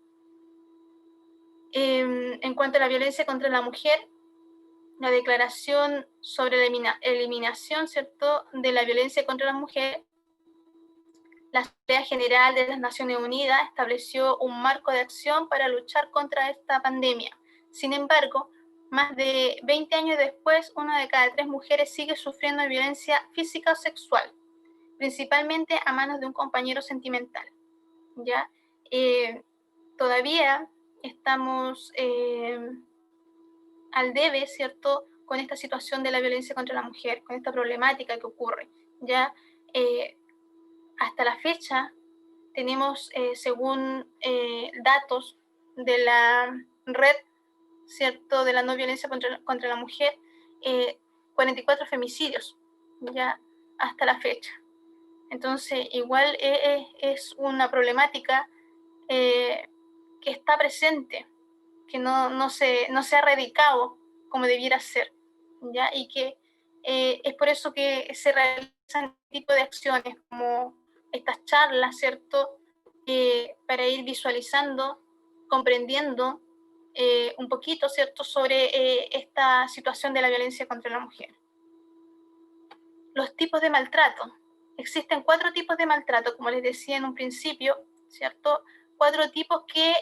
En cuanto a la violencia contra la mujer, la declaración sobre la eliminación, ¿cierto?, de la violencia contra la mujer, la Asamblea General de las Naciones Unidas estableció un marco de acción para luchar contra esta pandemia. Sin embargo, más de 20 años después, 1 de cada 3 mujeres sigue sufriendo violencia física o sexual, principalmente a manos de un compañero sentimental, ¿ya? Todavía estamos al debe, ¿cierto?, con esta situación de la violencia contra la mujer, con esta problemática que ocurre, ¿ya? Hasta la fecha tenemos, según datos de la red, ¿cierto?, de la no violencia contra la mujer, 44 femicidios, ya hasta la fecha. Entonces, igual es una problemática que está presente, que no se ha erradicado como debiera ser, ¿ya? Y que es por eso que se realizan este tipo de acciones, como estas charlas, ¿cierto? Para ir visualizando, comprendiendo un poquito, ¿cierto?, sobre esta situación de la violencia contra la mujer. los tipos de maltrato. Existen 4 tipos de maltrato, como les decía en un principio, ¿cierto? 4 tipos que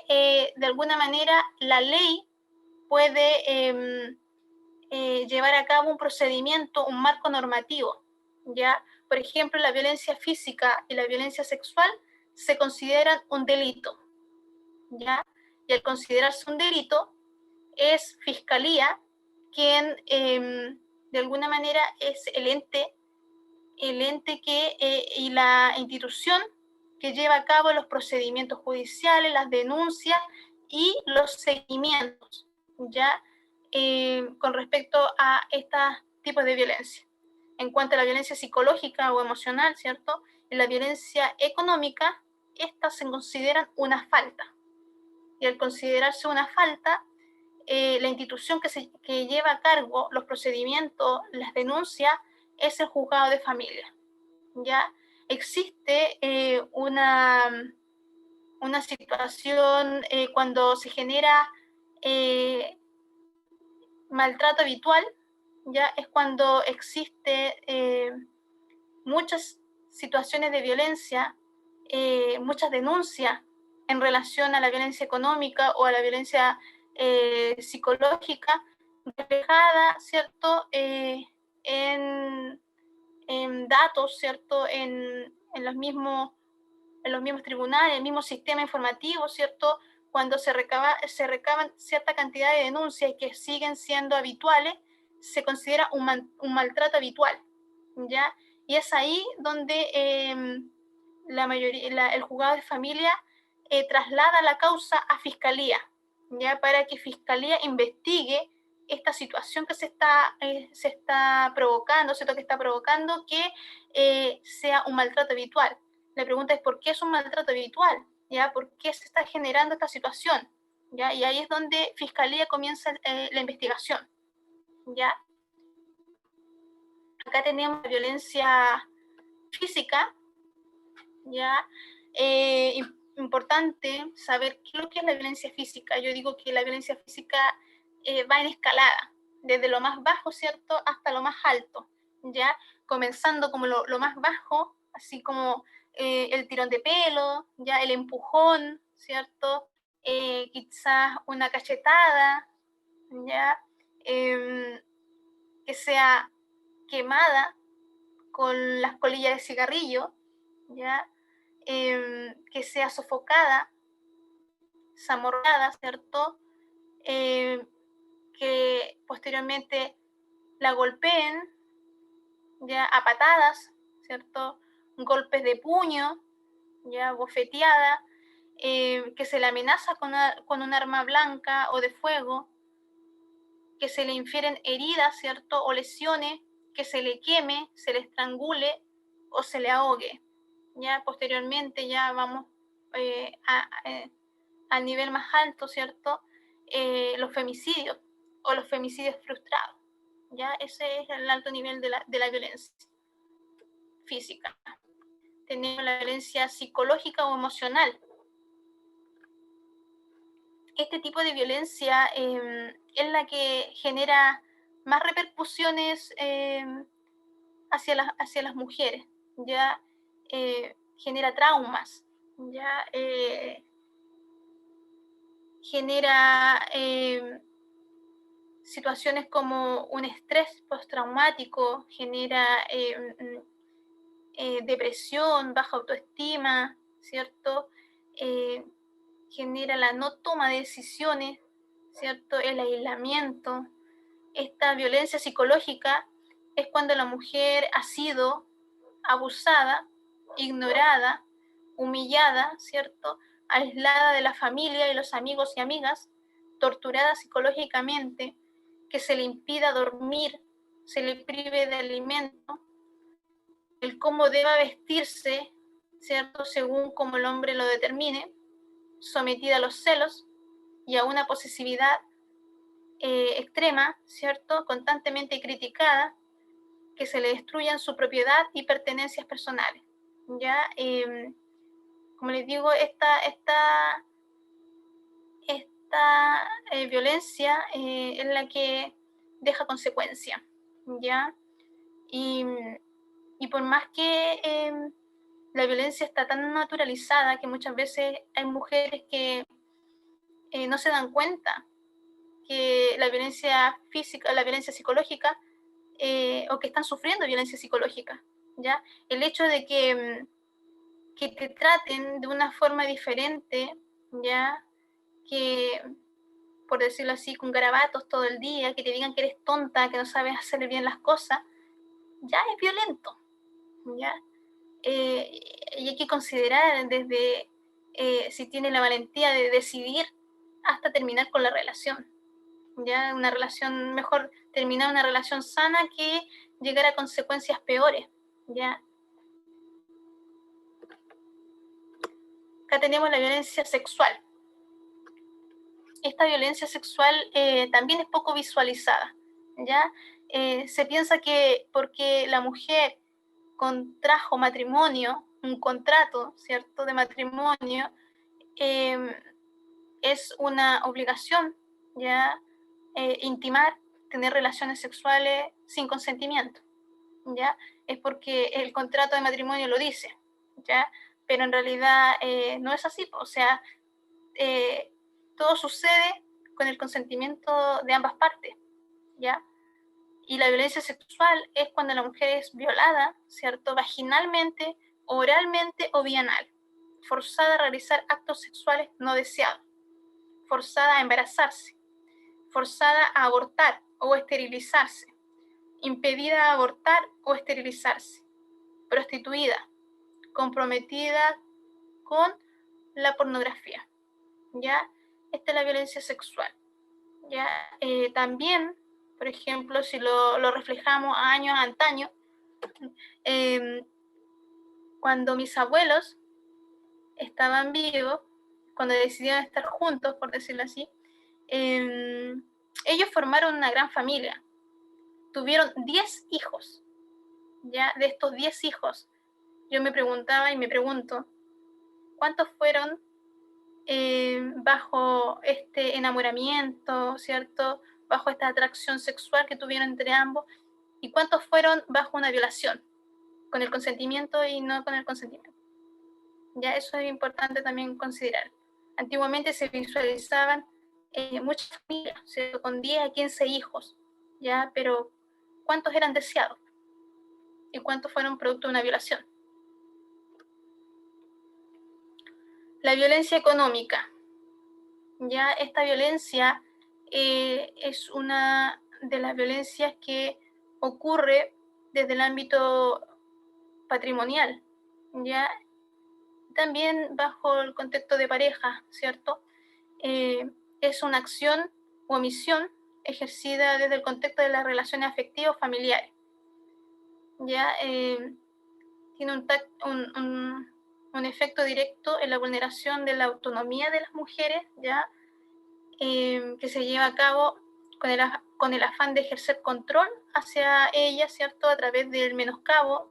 de alguna manera la ley puede llevar a cabo un procedimiento, un marco normativo, ¿ya? Por ejemplo, la violencia física y la violencia sexual se consideran un delito, ¿ya? Y al considerarse un delito, es Fiscalía quien de alguna manera es el ente que, y la institución que lleva a cabo los procedimientos judiciales, las denuncias y los seguimientos, ¿ya? Con respecto a estos tipos de violencia. En cuanto a la violencia psicológica o emocional, ¿cierto? Y la violencia económica, estas se consideran una falta. Y al considerarse una falta, la institución que lleva a cargo los procedimientos, las denuncias, es el juzgado de familia. ¿Ya? Existe una situación cuando se genera maltrato habitual, ya es cuando existe muchas situaciones de violencia, muchas denuncias en relación a la violencia económica o a la violencia psicológica, reflejada, ¿cierto? En datos, ¿cierto? En los mismos tribunales, el mismo sistema informativo, ¿cierto? Cuando se recaban cierta cantidad de denuncias que siguen siendo habituales, se considera un maltrato habitual, ¿ya? Y es ahí donde el juzgado de familia traslada la causa a Fiscalía, ¿ya? Para que Fiscalía investigue esta situación que se está provocando, ¿cierto? Que está provocando que sea un maltrato habitual. La pregunta es ¿por qué es un maltrato habitual? ¿Ya? ¿Por qué se está generando esta situación? ¿Ya? Y ahí es donde Fiscalía comienza la investigación, ¿ya? Acá tenemos la violencia física, ¿ya? Importante saber qué es lo que es la violencia física. Yo digo que la violencia física va en escalada, desde lo más bajo, ¿cierto?, hasta lo más alto, ¿ya? Comenzando como lo más bajo, así como el tirón de pelo, ya el empujón, ¿cierto? Quizás una cachetada, ¿ya? Que sea quemada con las colillas de cigarrillo, ¿ya? Que sea sofocada, zamorrada, ¿cierto? Que posteriormente la golpeen, ya a patadas, ¿cierto? Golpes de puño, ya bofeteada, que se le amenaza con un arma blanca o de fuego, que se le infieren heridas, ¿cierto? O lesiones, que se le queme, se le estrangule o se le ahogue. Ya posteriormente ya vamos al nivel más alto, ¿cierto? Los femicidios o los femicidios frustrados. Ya ese es el alto nivel de la violencia física. Tenemos la violencia psicológica o emocional. Este tipo de violencia es la que genera más repercusiones hacia las mujeres, ya genera traumas, ya genera situaciones como un estrés postraumático, genera depresión, baja autoestima, ¿cierto? Genera la no toma de decisiones, ¿cierto? El aislamiento. Esta violencia psicológica es cuando la mujer ha sido abusada, ignorada, humillada, ¿cierto? Aislada de la familia y los amigos y amigas, torturada psicológicamente, que se le impida dormir, se le prive de alimento, el cómo deba vestirse, ¿cierto? Según como el hombre lo determine, sometida a los celos y a una posesividad extrema, ¿cierto? Constantemente criticada, que se le destruyan su propiedad y pertenencias personales. ¿Ya? Como les digo, esta violencia es la que deja consecuencia, ¿ya? Y Y por más que la violencia está tan naturalizada que muchas veces hay mujeres que no se dan cuenta que la violencia física, la violencia psicológica, o que están sufriendo violencia psicológica, ¿ya? El hecho de que te traten de una forma diferente, ¿ya? Que, por decirlo así, con garabatos todo el día, que te digan que eres tonta, que no sabes hacer bien las cosas, ya es violento, ¿ya? Y hay que considerar desde si tiene la valentía de decidir hasta terminar con la relación, ¿ya? Una relación, mejor terminar una relación sana que llegar a consecuencias peores, ¿ya? Acá tenemos la violencia sexual. Esta violencia sexual también es poco visualizada, ¿ya? Se piensa que porque la mujer contrajo matrimonio, un contrato, ¿cierto?, de matrimonio, es una obligación, ¿ya? Intimar, tener relaciones sexuales sin consentimiento, ¿ya? Es porque el contrato de matrimonio lo dice, ¿ya? Pero en realidad no es así, o sea, todo sucede con el consentimiento de ambas partes, ¿ya? Y la violencia sexual es cuando la mujer es violada, ¿cierto? Vaginalmente, oralmente o vía anal, forzada a realizar actos sexuales no deseados, forzada a embarazarse, forzada a abortar o esterilizarse, impedida a abortar o esterilizarse, prostituida, comprometida con la pornografía, ¿ya? Esta es la violencia sexual, ¿ya? También, por ejemplo, si lo reflejamos a años antaño, cuando mis abuelos estaban vivos, cuando decidieron estar juntos, por decirlo así, ellos formaron una gran familia. Tuvieron 10 hijos, ¿ya? De estos 10 hijos, yo me preguntaba y me pregunto, ¿cuántos fueron bajo este enamoramiento, ¿cierto? Bajo esta atracción sexual que tuvieron entre ambos, y cuántos fueron bajo una violación, con el consentimiento y no con el consentimiento. Ya eso es importante también considerar. Antiguamente se visualizaban muchas familias, ¿cierto? Con 10 a 15 hijos, ya, pero ¿cuántos eran deseados? ¿Y cuántos fueron producto de una violación? La violencia económica. Ya esta violencia es una de las violencias que ocurre desde el ámbito patrimonial, ya también bajo el contexto de pareja, ¿cierto? Es una acción o omisión ejercida desde el contexto de las relaciones afectivas o familiares, ya tiene un efecto directo en la vulneración de la autonomía de las mujeres, ya que se lleva a cabo con el afán de ejercer control hacia ellas, ¿cierto? A través del menoscabo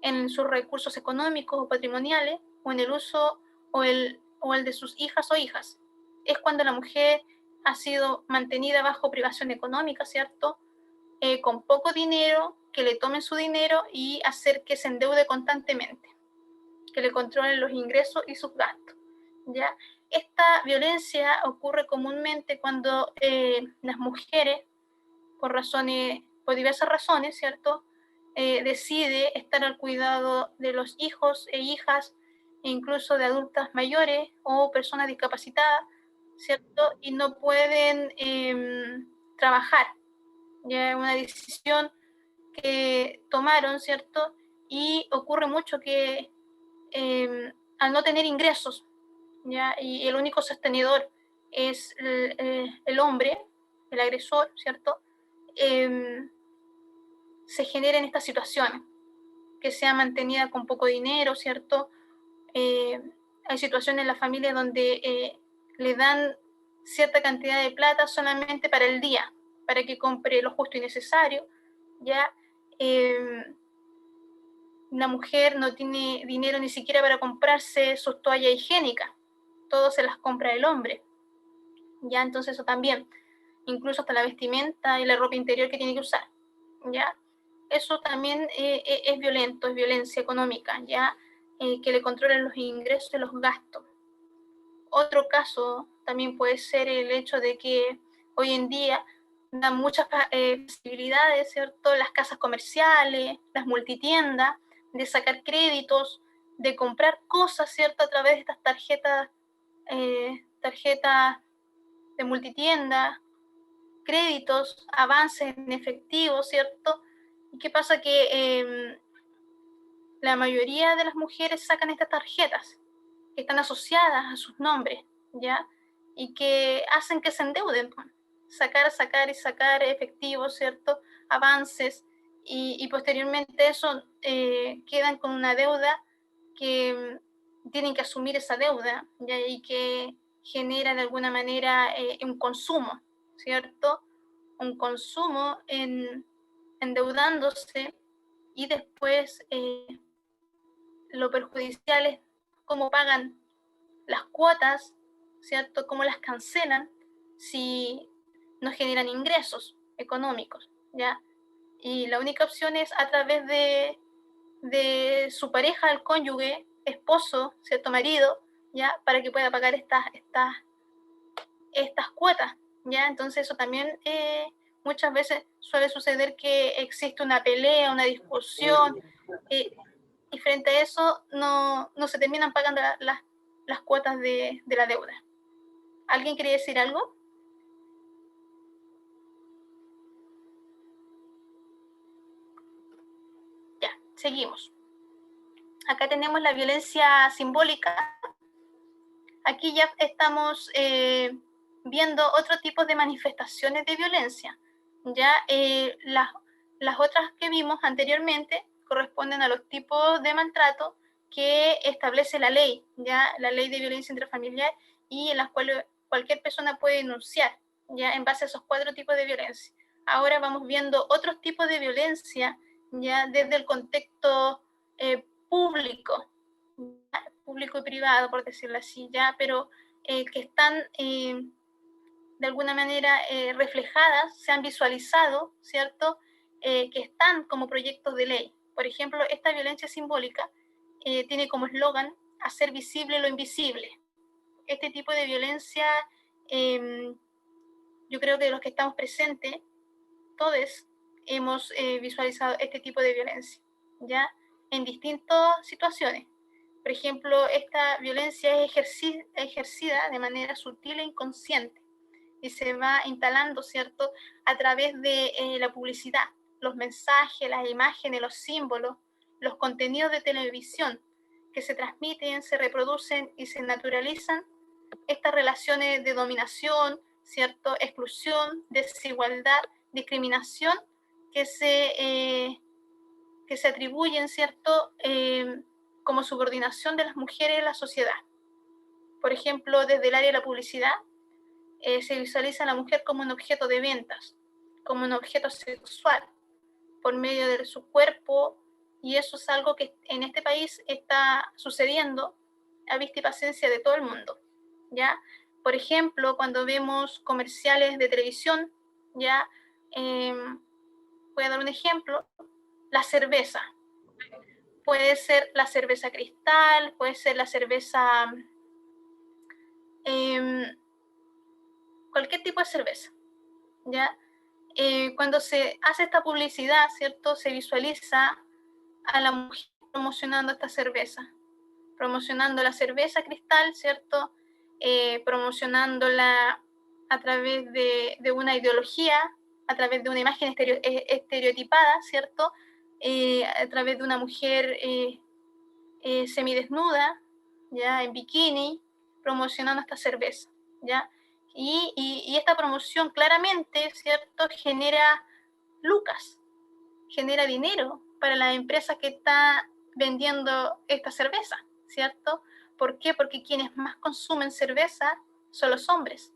en sus recursos económicos o patrimoniales, o en el uso o el de sus hijas o hijas. Es cuando la mujer ha sido mantenida bajo privación económica, ¿cierto? Con poco dinero, que le tomen su dinero y hacer que se endeude constantemente, que le controlen los ingresos y sus gastos, ¿ya? Esta violencia ocurre comúnmente cuando las mujeres, por diversas razones, ¿cierto? Decide estar al cuidado de los hijos e hijas, e incluso de adultas mayores o personas discapacitadas, ¿cierto? Y no pueden trabajar. Ya es una decisión que tomaron, ¿cierto? Y ocurre mucho que al no tener ingresos, ¿ya? Y el único sostenedor es el hombre, el agresor, ¿cierto? Se genera en estas situaciones, que sea mantenida con poco dinero, ¿cierto? Hay situaciones en la familia donde le dan cierta cantidad de plata solamente para el día, para que compre lo justo y necesario, ¿ya? Una mujer no tiene dinero ni siquiera para comprarse sus toallas higiénicas, todo se las compra el hombre, ¿ya? Entonces eso también, incluso hasta la vestimenta y la ropa interior que tiene que usar, ¿ya? eso también es violento, es violencia económica, ¿ya? Que le controlen los ingresos y los gastos. Otro caso también puede ser el hecho de que hoy en día dan muchas posibilidades, ¿cierto? Las casas comerciales, las multitiendas, de sacar créditos, de comprar cosas, ¿cierto? A través de estas tarjetas de multitienda, créditos, avances en efectivo, ¿cierto? ¿Y qué pasa? Que la mayoría de las mujeres sacan estas tarjetas que están asociadas a sus nombres, ¿ya? Y que hacen que se endeuden, sacar y sacar efectivo, ¿cierto? Avances, y posteriormente eso quedan con una deuda que tienen que asumir esa deuda, ¿ya? Y que genera de alguna manera un consumo, ¿cierto? Un consumo endeudándose, y después lo perjudicial es cómo pagan las cuotas, ¿cierto? Cómo las cancelan si no generan ingresos económicos, ¿ya? Y la única opción es a través de su pareja, el cónyuge, esposo, ¿cierto? Marido, ¿ya? Para que pueda pagar estas cuotas, ¿ya? Entonces eso también muchas veces suele suceder que existe una pelea, una discusión, y frente a eso no se terminan pagando las cuotas de la deuda. ¿Alguien quiere decir algo? Ya, seguimos. Acá tenemos la violencia simbólica. Aquí ya estamos viendo otro tipo de manifestaciones de violencia. Ya las otras que vimos anteriormente corresponden a los tipos de maltrato que establece la ley, ya la ley de violencia intrafamiliar, y en las cuales cualquier persona puede denunciar, ya en base a esos 4 tipos de violencia. Ahora vamos viendo otros tipos de violencia, ya desde el contexto público, público y privado, por decirlo así, ya, pero que están de alguna manera reflejadas, se han visualizado, ¿cierto? Que están como proyectos de ley. Por ejemplo, esta violencia simbólica tiene como eslogan hacer visible lo invisible. Este tipo de violencia, yo creo que los que estamos presentes, todos hemos visualizado este tipo de violencia, ¿ya? En distintas situaciones. Por ejemplo, esta violencia es ejercida de manera sutil e inconsciente, y se va instalando, ¿cierto?, a través de la publicidad, los mensajes, las imágenes, los símbolos, los contenidos de televisión que se transmiten, se reproducen y se naturalizan estas relaciones de dominación, ¿cierto?, exclusión, desigualdad, discriminación que se atribuyen, ¿cierto?, como subordinación de las mujeres en la sociedad. Por ejemplo, desde el área de la publicidad, se visualiza a la mujer como un objeto de ventas, como un objeto sexual, por medio de su cuerpo, y eso es algo que en este país está sucediendo a vista y paciencia de todo el mundo, ¿ya? Por ejemplo, cuando vemos comerciales de televisión, ¿ya? Voy a dar un ejemplo, la cerveza. Puede ser la cerveza Cristal, puede ser la cerveza, cualquier tipo de cerveza, ¿ya? Cuando se hace esta publicidad, ¿cierto? Se visualiza a la mujer promocionando esta cerveza, promocionando la cerveza Cristal, ¿cierto? Promocionándola a través de una ideología, a través de una imagen estereotipada, ¿cierto? A través de una mujer semidesnuda, ¿ya? En bikini, promocionando esta cerveza, ¿ya? Y esta promoción claramente, ¿cierto?, genera lucas, genera dinero para la empresa que está vendiendo esta cerveza, ¿cierto? ¿Por qué? Porque quienes más consumen cerveza son los hombres,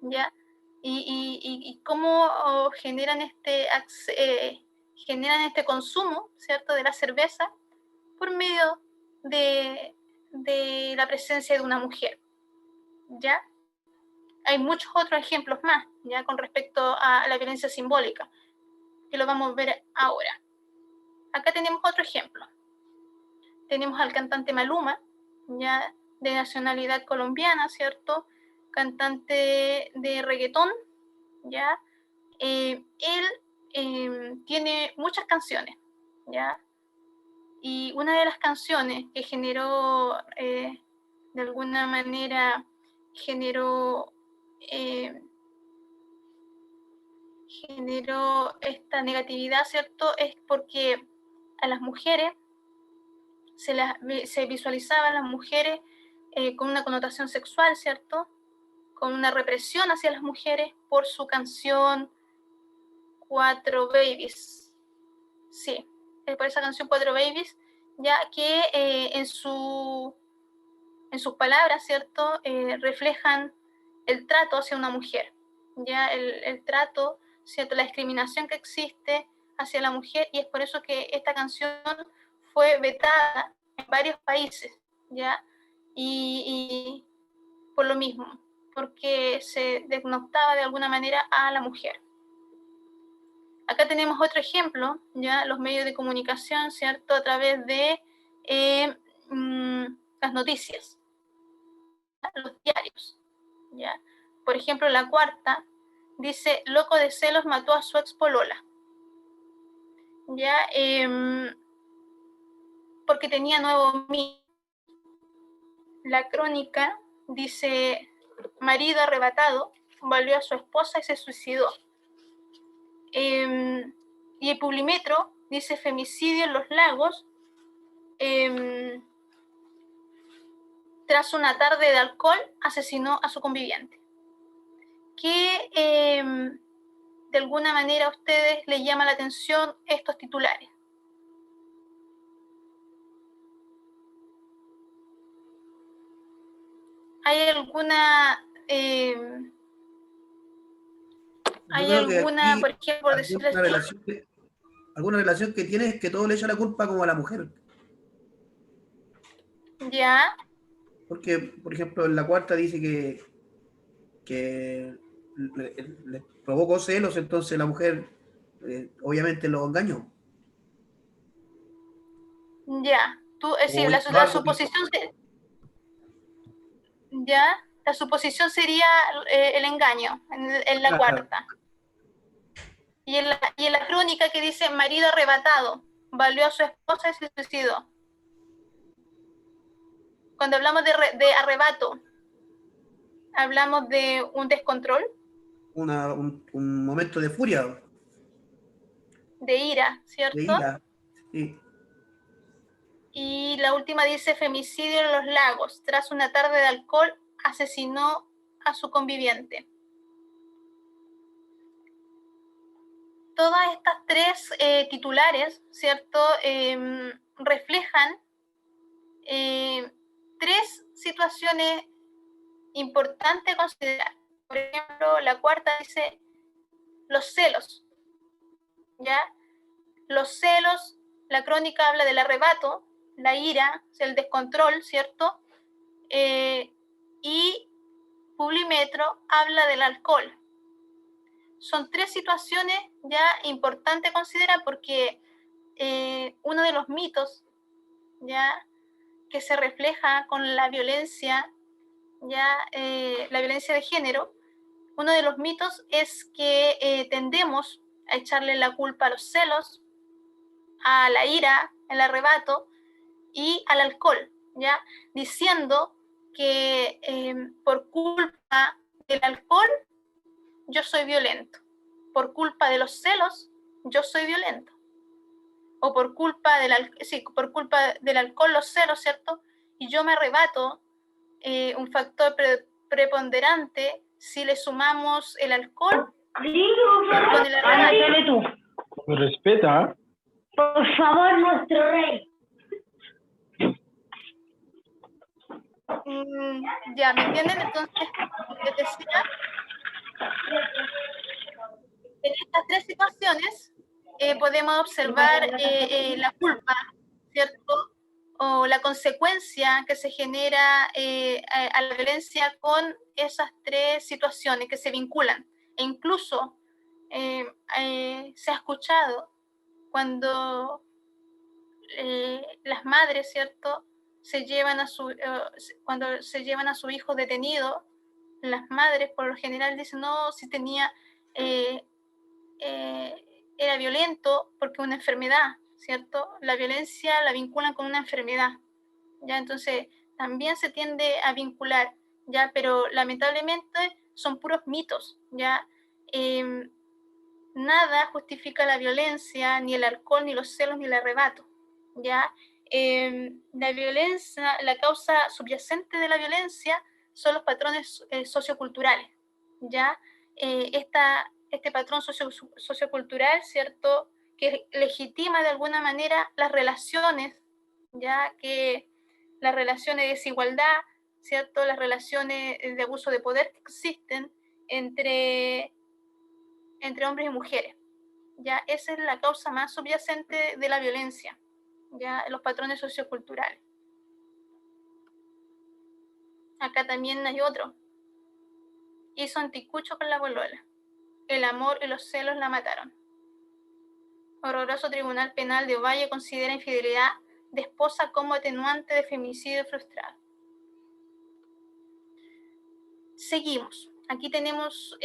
¿ya? Y cómo generan este consumo, ¿cierto?, de la cerveza por medio de la presencia de una mujer, ¿ya? Hay muchos otros ejemplos más, ya, con respecto a la violencia simbólica, que lo vamos a ver ahora. Acá tenemos otro ejemplo. Tenemos al cantante Maluma, ya de nacionalidad colombiana, ¿cierto? Cantante de reggaetón, ¿ya? Él tiene muchas canciones, ¿ya? Y una de las canciones que generó, de alguna manera, generó esta negatividad, ¿cierto? Es porque a las mujeres se visualizaban las mujeres con una connotación sexual, ¿cierto? Con una represión hacia las mujeres por su canción Cuatro Babies. Sí, por esa canción Cuatro Babies, ya que en sus palabras, ¿cierto? Reflejan el trato hacia una mujer, ya el trato, ¿cierto? La discriminación que existe hacia la mujer, y es por eso que esta canción fue vetada en varios países, ¿ya? Y por lo mismo, porque se denostaba de alguna manera a la mujer. Acá tenemos otro ejemplo, ya los medios de comunicación, ¿cierto? A través de las noticias, los diarios, ¿ya? Por ejemplo, La Cuarta dice, loco de celos mató a su ex polola, ¿ya? Porque tenía nuevo mito. La Crónica dice, marido arrebatado, volvió a su esposa y se suicidó. Y el Publimetro dice, femicidio en Los Lagos, tras una tarde de alcohol, asesinó a su conviviente. ¿Qué de alguna manera a ustedes les llama la atención estos titulares? ¿Hay alguna, por ejemplo, por decirlo así? Alguna relación que tiene es que todo le echa la culpa como a la mujer? Ya. Porque, por ejemplo, en La Cuarta dice que le provocó celos, entonces la mujer obviamente lo engañó. Ya. Sí, la suposición ya, la suposición sería el engaño en La Cuarta. Y en la Crónica que dice marido arrebatado, valió a su esposa y se suicidó. Cuando hablamos de arrebato, hablamos de un descontrol. Un momento de furia. De ira, ¿cierto? De ira, sí. Y la última dice femicidio en Los Lagos. Tras una tarde de alcohol, asesinó a su conviviente. Todas estas tres titulares, ¿cierto? Reflejan tres situaciones importantes a considerar. Por ejemplo, La Cuarta dice los celos, ¿ya? Los celos, la Crónica habla del arrebato, la ira, el descontrol, ¿cierto? Y Publimetro habla del alcohol. Son tres situaciones ya importantes a considerar porque uno de los mitos ya que se refleja con la violencia, ya la violencia de género, uno de los mitos es que tendemos a echarle la culpa a los celos, a la ira, el arrebato y al alcohol, ya diciendo que por culpa del alcohol yo soy violento, por culpa de los celos yo soy violento, o por culpa del alcohol, los celos, ¿cierto? Y yo me arrebato, un factor preponderante si le sumamos el alcohol con el arrebato. Me respeta. Por favor, nuestro rey. Ya, ¿me entienden? Entonces, les decía, en estas tres situaciones podemos observar la culpa, ¿cierto? O la consecuencia que se genera a la violencia con esas tres situaciones que se vinculan. E incluso se ha escuchado cuando las madres, ¿cierto?, cuando se llevan a su hijo detenido, las madres por lo general dicen, no, si tenía, era violento porque una enfermedad, ¿cierto? La violencia la vinculan con una enfermedad, ¿ya? Entonces también se tiende a vincular, ¿ya? Pero lamentablemente son puros mitos, ¿ya? Nada justifica la violencia, ni el alcohol, ni los celos, ni el arrebato, ¿ya? La violencia, la causa subyacente de la violencia son los patrones socioculturales, ¿ya? Este patrón sociocultural, ¿cierto?, que legitima de alguna manera las relaciones, ¿ya? Que las relaciones de desigualdad, ¿cierto?, las relaciones de abuso de poder que existen entre hombres y mujeres, ¿ya? Esa es la causa más subyacente de la violencia, ¿ya? Los patrones socioculturales. Acá también hay otro. Hizo anticucho con la polola. El amor y los celos la mataron. Horroroso Tribunal Penal de Ovalle considera infidelidad de esposa como atenuante de femicidio frustrado. Seguimos. Aquí tenemos,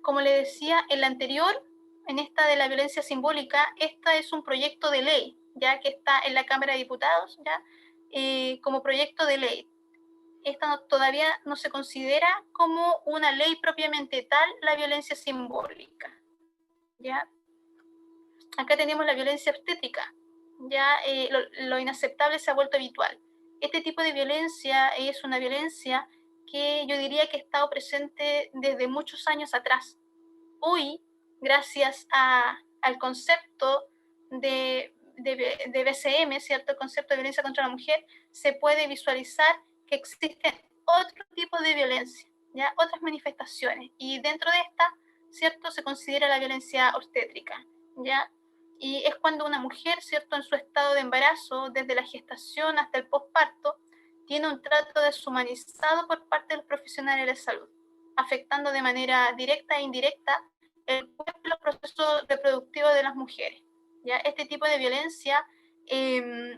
como le decía, en la anterior, en esta de la violencia simbólica, esta es un proyecto de ley, ya que está en la Cámara de Diputados, ya como proyecto de ley. Esta todavía no se considera como una ley propiamente tal la violencia simbólica, ¿ya? Acá tenemos la violencia obstétrica, ya lo inaceptable se ha vuelto habitual. Este tipo de violencia es una violencia que yo diría que ha estado presente desde muchos años atrás. Hoy, gracias al concepto de BCM, ¿cierto? El concepto de violencia contra la mujer, se puede visualizar que existen otro tipo de violencia, ¿ya? Otras manifestaciones. Y dentro de esta, ¿cierto?, se considera la violencia obstétrica, ¿ya? Y es cuando una mujer, ¿cierto?, en su estado de embarazo, desde la gestación hasta el posparto, tiene un trato deshumanizado por parte de los profesionales de salud, afectando de manera directa e indirecta el cuerpo y los procesos reproductivos de las mujeres, ¿ya? Este tipo de violencia,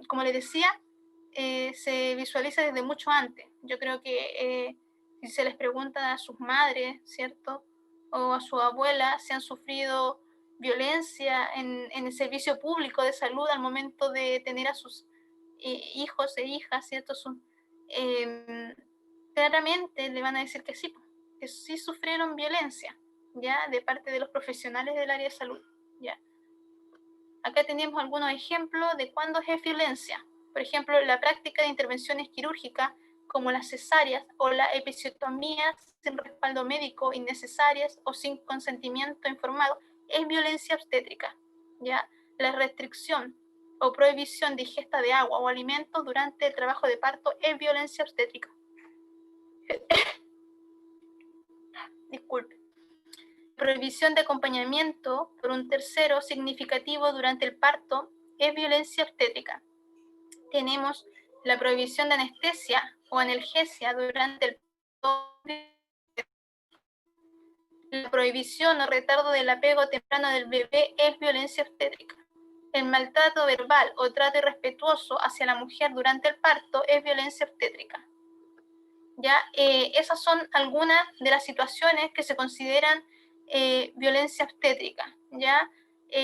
como les decía, se visualiza desde mucho antes. Yo creo que si se les pregunta a sus madres, ¿cierto?, o a su abuela si han sufrido violencia en el servicio público de salud al momento de tener a sus hijos e hijas, ¿cierto? Claramente le van a decir que sí sufrieron violencia, ¿ya? De parte de los profesionales del área de salud, ¿ya? Acá tenemos algunos ejemplos de cuándo es violencia. Por ejemplo, la práctica de intervenciones quirúrgicas como las cesáreas o la episiotomía sin respaldo médico innecesarias o sin consentimiento informado es violencia obstétrica, ¿ya? La restricción o prohibición de ingesta de agua o alimentos durante el trabajo de parto es violencia obstétrica. Disculpe. Prohibición de acompañamiento por un tercero significativo durante el parto es violencia obstétrica. Tenemos la prohibición de anestesia o analgesia durante el parto. La prohibición o retardo del apego temprano del bebé es violencia obstétrica. El maltrato verbal o trato irrespetuoso hacia la mujer durante el parto es violencia obstétrica. ¿Ya? Esas son algunas de las situaciones que se consideran violencia obstétrica, ¿ya?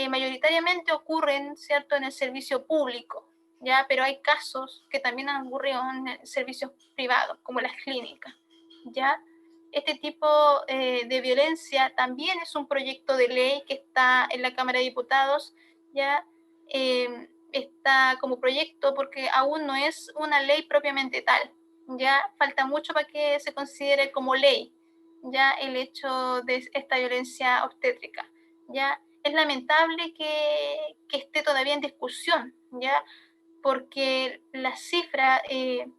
Mayoritariamente ocurren, ¿cierto?, en el servicio público, ¿ya? Pero hay casos que también han ocurrido en servicios privados, como las clínicas, ¿ya? Este tipo de violencia también es un proyecto de ley que está en la Cámara de Diputados, ¿ya? Está como proyecto porque aún no es una ley propiamente tal, ya falta mucho para que se considere como ley, ya el hecho de esta violencia obstétrica, ya es lamentable que esté todavía en discusión, ya porque la cifra en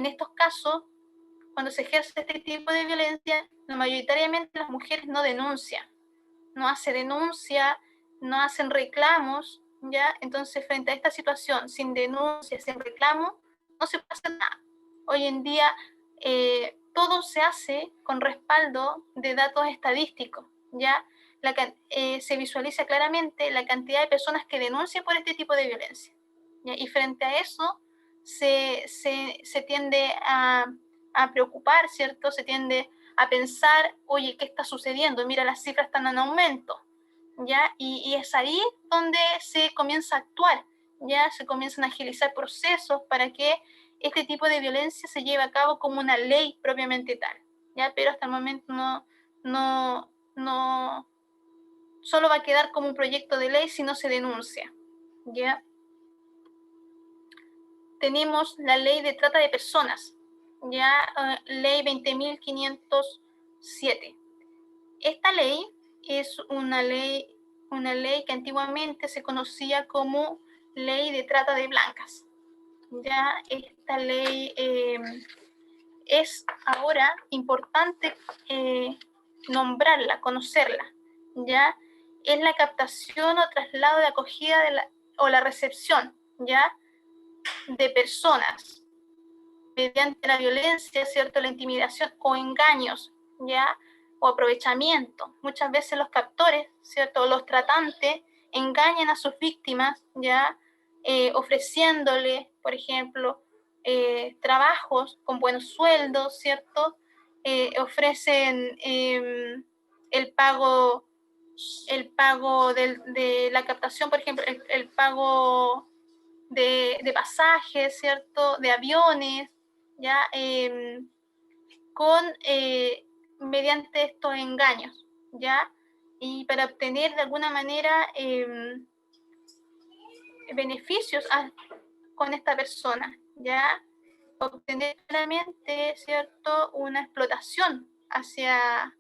estos casos, cuando se ejerce este tipo de violencia, mayoritariamente las mujeres no denuncian, no hacen denuncia, no hacen reclamos, ya entonces frente a esta situación, sin denuncia, sin reclamo, no se puede hacer nada. Hoy en día todo se hace con respaldo de datos estadísticos, ¿ya? se visualiza claramente la cantidad de personas que denuncian por este tipo de violencia. ¿Ya? Y frente a eso se tiende a preocupar, ¿cierto? Se tiende a pensar, oye, ¿qué está sucediendo? Mira, las cifras están en aumento, ¿ya? Y es ahí donde se comienza a actuar, ¿ya? Se comienzan a agilizar procesos para que este tipo de violencia se lleve a cabo como una ley propiamente tal, ¿ya? Pero hasta el momento no solo va a quedar como un proyecto de ley si no se denuncia, ¿ya? Tenemos la ley de trata de personas, ya ley 20.507. Esta ley es una ley que antiguamente se conocía como ley de trata de blancas. Ya esta ley es ahora importante nombrarla, conocerla. Ya es la captación o traslado de acogida o la recepción, ya, de personas mediante la violencia, ¿cierto? La intimidación o engaños, ¿ya? O aprovechamiento. Muchas veces los captores, ¿cierto? Los tratantes engañan a sus víctimas, ¿ya? Ofreciéndole, por ejemplo, trabajos con buenos sueldos, ¿cierto? Ofrecen el pago de la captación, por ejemplo, el pago de pasajes, ¿cierto? De aviones, ¿ya? Mediante estos engaños, ¿ya? Y para obtener de alguna manera beneficios con esta persona, ¿ya? Obtener claramente, ¿cierto? Una explotación hacia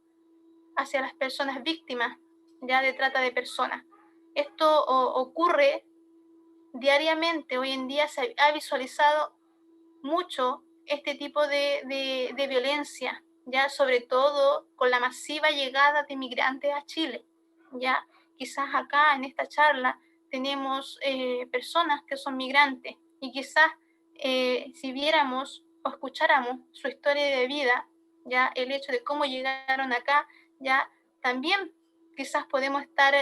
las personas víctimas, ¿ya? De trata de personas. Esto ocurre diariamente. Hoy en día se ha visualizado mucho este tipo de violencia, ya sobre todo con la masiva llegada de migrantes a Chile. Ya quizás acá en esta charla tenemos personas que son migrantes y quizás si viéramos o escucháramos su historia de vida, ya el hecho de cómo llegaron acá, ya también quizás podemos estar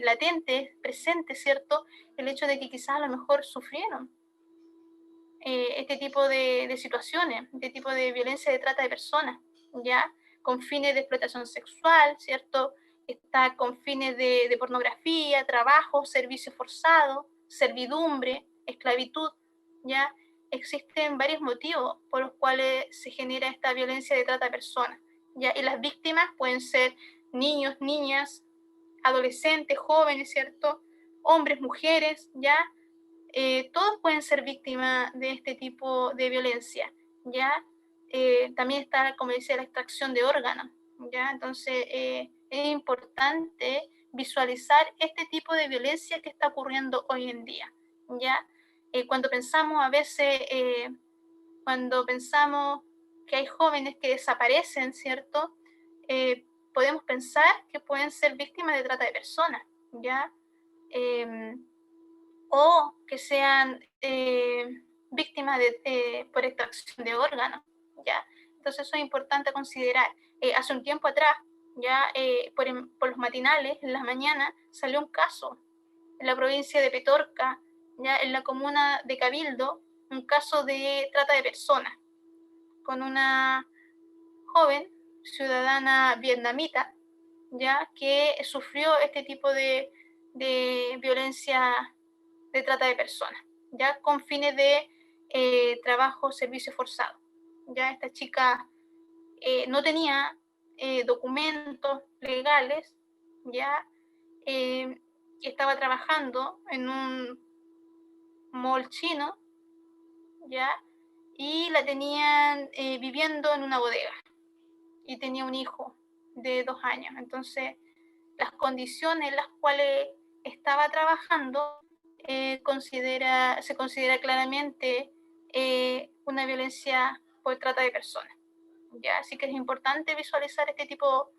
latentes, presentes, ¿cierto? El hecho de que quizás a lo mejor sufrieron este tipo de situaciones, este tipo de violencia de trata de personas, ¿ya? Con fines de explotación sexual, ¿cierto? Está con fines de pornografía, trabajo, servicio forzado, servidumbre, esclavitud, ¿ya? Existen varios motivos por los cuales se genera esta violencia de trata de personas, ¿ya? Y las víctimas pueden ser niños, niñas, adolescentes, jóvenes, ¿cierto? Hombres, mujeres, ¿ya? Todos pueden ser víctimas de este tipo de violencia, ¿ya? También está, como dice, la extracción de órganos, ¿ya? Entonces, es importante visualizar este tipo de violencia que está ocurriendo hoy en día, ¿ya? Cuando pensamos a veces, cuando pensamos que hay jóvenes que desaparecen, ¿cierto? Podemos pensar que pueden ser víctimas de trata de personas, ¿ya? O que sean víctimas por extracción de órganos, ¿ya? Entonces eso es importante considerar. Hace un tiempo atrás, ya por los matinales, en las mañanas, salió un caso en la provincia de Petorca, ya en la comuna de Cabildo, un caso de trata de personas, con una joven ciudadana vietnamita, ya que sufrió este tipo de violencia de trata de personas, ya con fines de trabajo, servicio forzado. Ya esta chica no tenía documentos legales, ya estaba trabajando en un mall chino, ya, y la tenían viviendo en una bodega y tenía un hijo de 2 años. Entonces, las condiciones en las cuales estaba trabajando se considera claramente una violencia por trata de personas, ¿ya? Así que es importante visualizar este tipo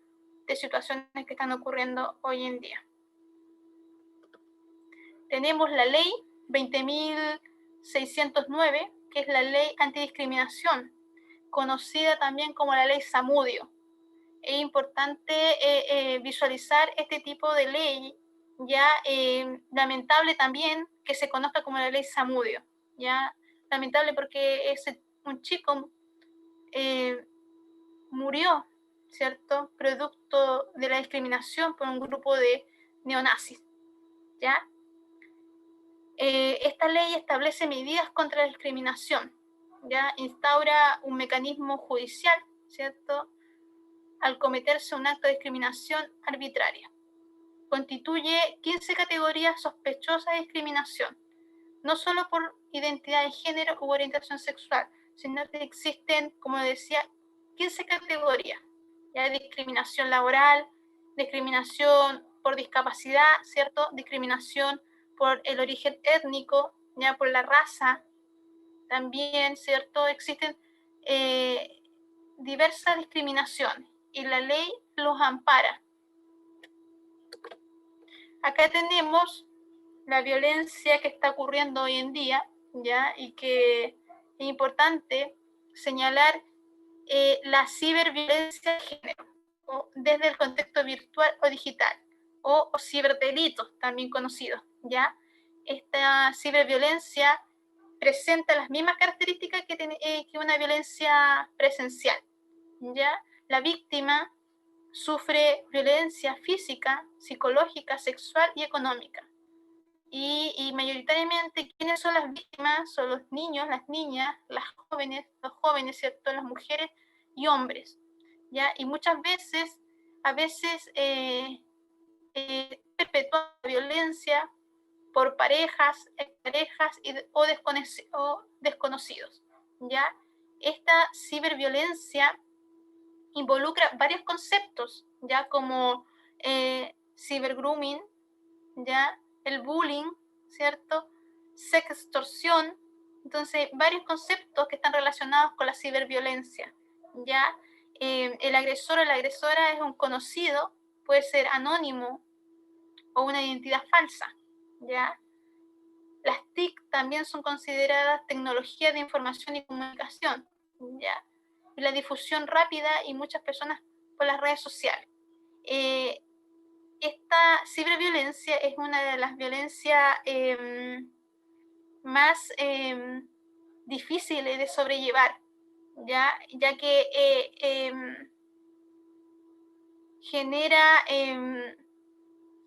de situaciones que están ocurriendo hoy en día. Tenemos la ley 20.609, que es la ley antidiscriminación, conocida también como la ley Zamudio, es importante visualizar este tipo de ley, ya lamentable también que se conozca como la ley Zamudio, ya lamentable porque un chico murió, ¿cierto? Producto de la discriminación por un grupo de neonazis, ¿ya? Esta ley establece medidas contra la discriminación, ¿ya? Instaura un mecanismo judicial, ¿cierto? Al cometerse un acto de discriminación arbitraria. Constituye 15 categorías sospechosas de discriminación, no solo por identidad de género u orientación sexual, sino que existen, como decía, 15 categorías. Ya discriminación laboral, discriminación por discapacidad, ¿cierto? Discriminación por el origen étnico, ya por la raza, también, ¿cierto? Existen diversas discriminaciones y la ley los ampara. Acá tenemos la violencia que está ocurriendo hoy en día, ¿ya? Y que es importante señalar la ciberviolencia de género, o desde el contexto virtual o digital, o ciberdelitos también conocidos, ¿ya? Esta ciberviolencia presenta las mismas características que una violencia presencial, ¿ya? La víctima sufre violencia física, psicológica, sexual y económica. Y mayoritariamente, ¿quiénes son las víctimas? Son los niños, las niñas, los jóvenes, ¿cierto? Las mujeres y hombres, ¿ya? Y muchas veces, perpetúa violencia por parejas o desconocidos, ¿ya? Esta ciberviolencia involucra varios conceptos, ya como cibergrooming, ya el bullying, ¿cierto? Sextorsión, entonces varios conceptos que están relacionados con la ciberviolencia, ya el agresor o la agresora es un conocido, puede ser anónimo o una identidad falsa, ya. Las TIC también son consideradas tecnologías de información y comunicación, ya. Y la difusión rápida y muchas personas por las redes sociales. Esta ciberviolencia es una de las violencias más difíciles de sobrellevar, ya que genera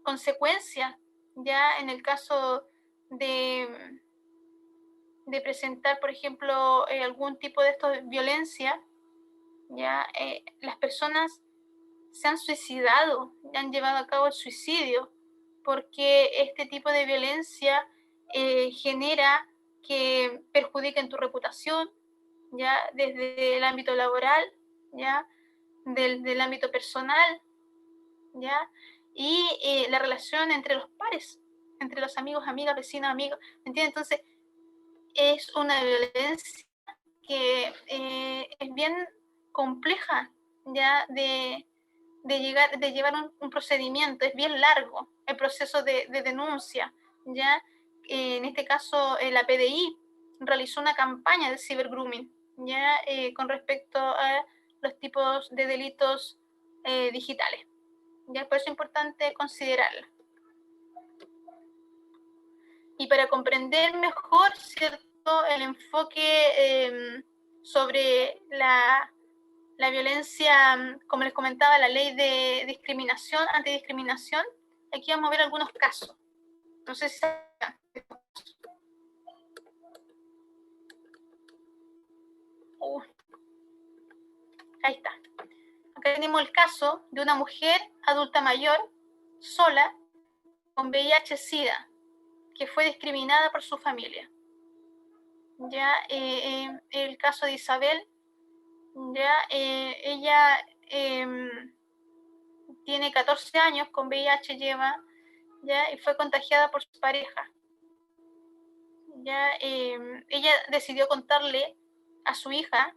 consecuencias, ya en el caso de presentar, por ejemplo, algún tipo de violencia, ya las personas se han suicidado, han llevado a cabo el suicidio, porque este tipo de violencia genera que perjudiquen tu reputación, ya desde el ámbito laboral, ya del ámbito personal, ya y la relación entre los pares, entre los amigos, amigas, vecinos, amigos, ¿me entiendes? Entonces es una violencia que es bien compleja, ya de llevar un procedimiento, es bien largo el proceso de denuncia, ya en este caso la PDI realizó una campaña de cibergrooming, ya con respecto a los tipos de delitos digitales, ya por eso es importante considerarla. Y para comprender mejor, ¿cierto?, el enfoque sobre la violencia, como les comentaba, la ley de discriminación, antidiscriminación, aquí vamos a ver algunos casos. No sé si saben. Ahí está. Acá tenemos el caso de una mujer adulta mayor, sola, con VIH-Sida, que fue discriminada por su familia. Ya el caso de Isabel, ya ella tiene 14 años, con VIH lleva, ya, y fue contagiada por su pareja. Ya ella decidió contarle a su hija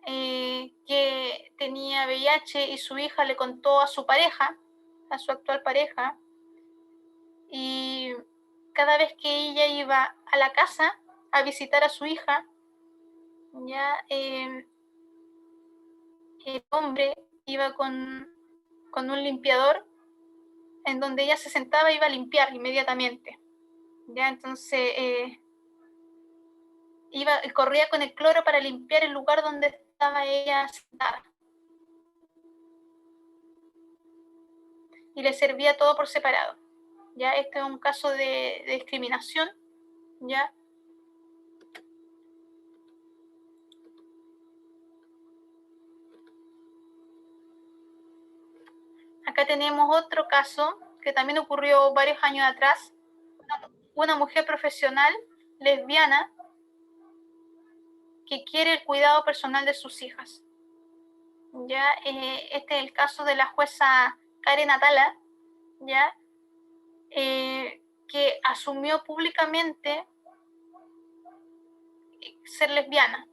que tenía VIH, y su hija le contó a su pareja, a su actual pareja, y cada vez que ella iba a la casa a visitar a su hija, ya el hombre iba con un limpiador, en donde ella se sentaba e iba a limpiar inmediatamente. Ya, entonces corría con el cloro para limpiar el lugar donde estaba ella sentada. Y le servía todo por separado. Ya, este es un caso de discriminación. Ya. Acá tenemos otro caso que también ocurrió varios años atrás. Una mujer profesional lesbiana que quiere el cuidado personal de sus hijas. Ya, este es el caso de la jueza Karen Atala, ya, que asumió públicamente ser lesbiana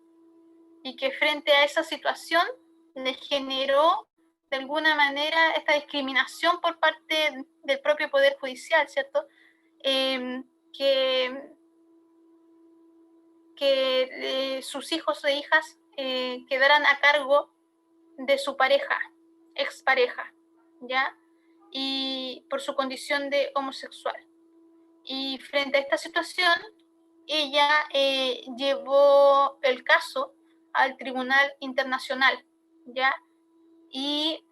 y que frente a esa situación le generó de alguna manera esta discriminación por parte del propio Poder Judicial, ¿cierto? Que sus hijos e hijas quedaran a cargo de su pareja, expareja, ¿ya? Y por su condición de homosexual. Y frente a esta situación, ella llevó el caso al Tribunal Internacional, ¿ya? Y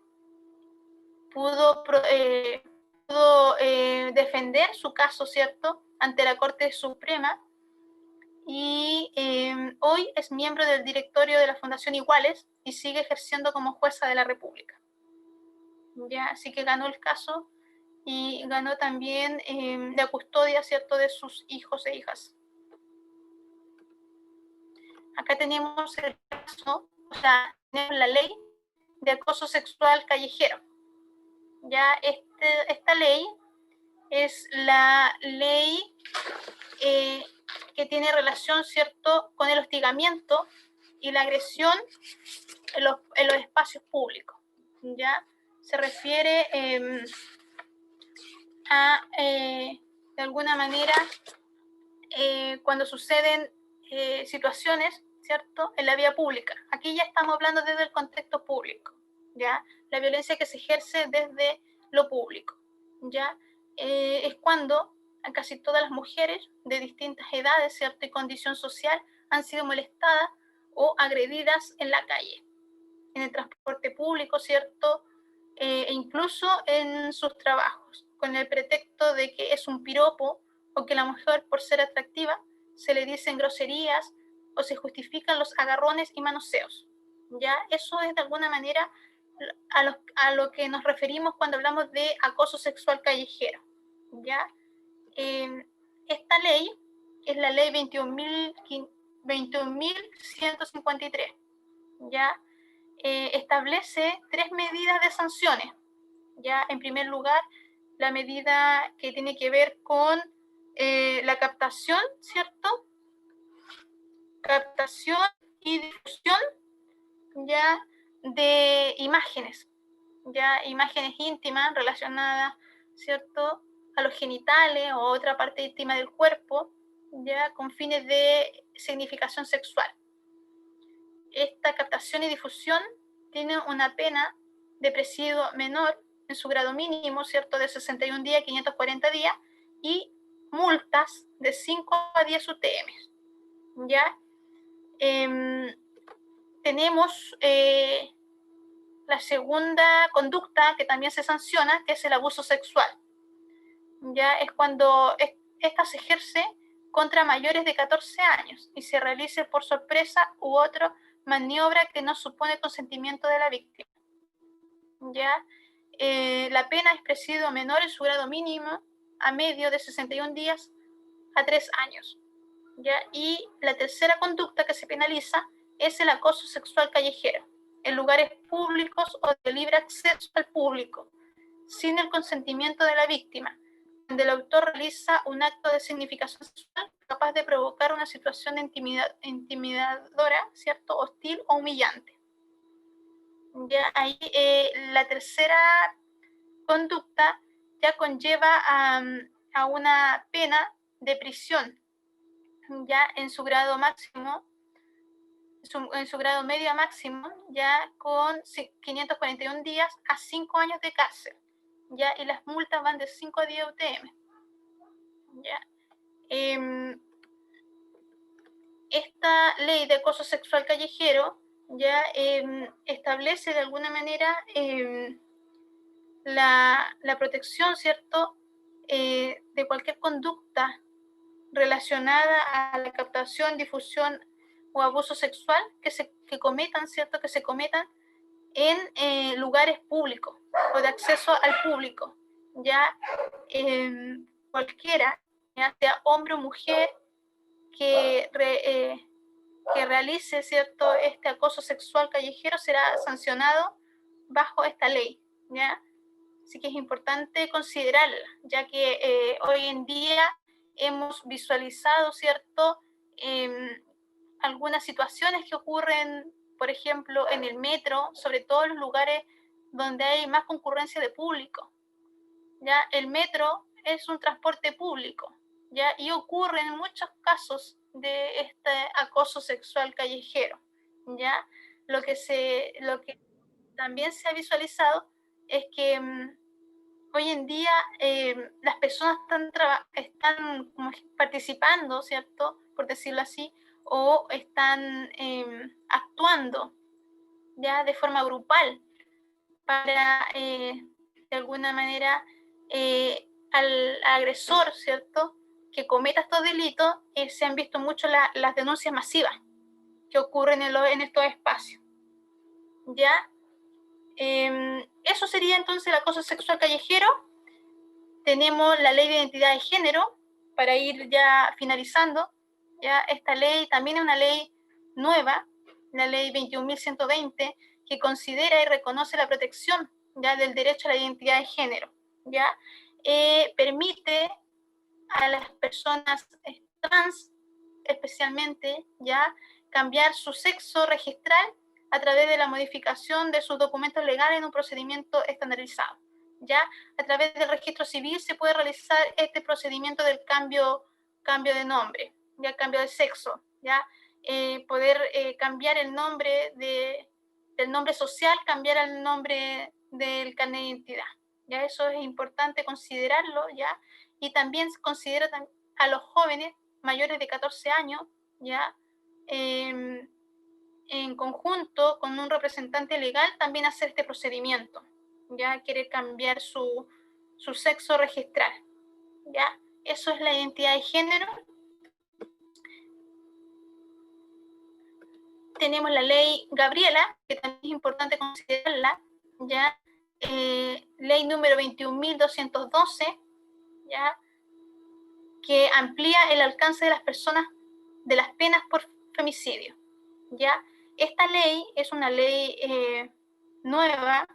pudo defender su caso, ¿cierto?, ante la Corte Suprema, y hoy es miembro del directorio de la Fundación Iguales y sigue ejerciendo como jueza de la República. Ya, así que ganó el caso y ganó también la custodia, ¿cierto?, de sus hijos e hijas. Acá tenemos el caso, o sea, tenemos la ley de acoso sexual callejero. Ya, esta ley es la ley que tiene relación, ¿cierto?, con el hostigamiento y la agresión en los espacios públicos. Ya, se refiere a, de alguna manera, cuando suceden situaciones, ¿cierto?, en la vía pública. Aquí ya estamos hablando desde el contexto público, ¿ya? La violencia que se ejerce desde lo público, ¿ya? Es cuando casi todas las mujeres de distintas edades, ¿cierto?, y condición social han sido molestadas o agredidas en la calle, en el transporte público, ¿cierto?, e incluso en sus trabajos, con el pretexto de que es un piropo o que la mujer, por ser atractiva, se le dicen groserías o se justifican los agarrones y manoseos. ¿Ya? Eso es de alguna manera a lo que nos referimos cuando hablamos de acoso sexual callejero. ¿Ya? Esta ley es la ley 21.153. ¿Ya? Establece 3 medidas de sanciones. Ya, en primer lugar, la medida que tiene que ver con la captación, ¿cierto? Captación y difusión, ya, de imágenes, ya, imágenes íntimas relacionadas, ¿cierto?, a los genitales o otra parte íntima del cuerpo, ya, con fines de significación sexual. Esta captación y difusión tiene una pena de presidio menor en su grado mínimo, ¿cierto?, de 61 días a 540 días, y multas de 5 a 10 UTM. ¿Ya? Tenemos la segunda conducta que también se sanciona, que es el abuso sexual. Ya, es cuando esta se ejerce contra mayores de 14 años y se realice por sorpresa u otra maniobra que no supone consentimiento de la víctima. Ya, la pena es presidio menor en su grado mínimo a medio de 61 días a 3 años. ¿Ya? Y la tercera conducta que se penaliza es el acoso sexual callejero, en lugares públicos o de libre acceso al público, sin el consentimiento de la víctima, donde el autor realiza un acto de significación sexual capaz de provocar una situación intimidadora, ¿cierto?, hostil o humillante. Ya, ahí la tercera conducta ya conlleva a una pena de prisión, ya en su grado máximo en su grado medio a máximo, ya con 541 días a 5 años de cárcel, ya, y las multas van de 5 a 10 UTM, ya. Esta ley de acoso sexual callejero ya establece de alguna manera la protección, ¿cierto?, de cualquier conducta relacionada a la captación, difusión o abuso sexual que cometan, ¿cierto?, que se cometan en lugares públicos o de acceso al público, ya cualquiera, ya sea hombre o mujer, que realice, ¿cierto?, este acoso sexual callejero será sancionado bajo esta ley, ¿ya? Así que es importante considerarla, ya que hoy en día hemos visualizado, ¿cierto?, algunas situaciones que ocurren, por ejemplo, en el metro, sobre todo en los lugares donde hay más concurrencia de público, ¿ya? El metro es un transporte público, ¿ya? Y ocurren muchos casos de este acoso sexual callejero, ¿ya? Lo que también se ha visualizado es que hoy en día las personas están como participando, ¿cierto?, por decirlo así, o están actuando ya de forma grupal para, de alguna manera, al agresor, ¿cierto?, que cometa estos delitos, se han visto mucho las denuncias masivas que ocurren en estos espacios, ¿ya? Eso sería entonces el acoso sexual callejero. Tenemos la ley de identidad de género, para ir ya finalizando. Ya esta ley también es una ley nueva, la ley 21.120, que considera y reconoce la protección ya del derecho a la identidad de género. Ya permite a las personas trans, especialmente, ya cambiar su sexo registral a través de la modificación de sus documentos legales en un procedimiento estandarizado. Ya a través del registro civil se puede realizar este procedimiento del cambio de nombre, ya cambio de sexo, ya poder cambiar el nombre del nombre social, cambiar el nombre del carnet de identidad. Ya eso es importante considerarlo, ya, y también considera a los jóvenes mayores de 14 años, ya, en conjunto con un representante legal, también hacer este procedimiento, ya querer cambiar su sexo registral, ya. Eso es la identidad de género. Tenemos la ley Gabriela, que también es importante considerarla, ya, ley número 21.212, ya, que amplía el alcance de las personas de las penas por femicidio, ya. Esta ley es una ley nueva,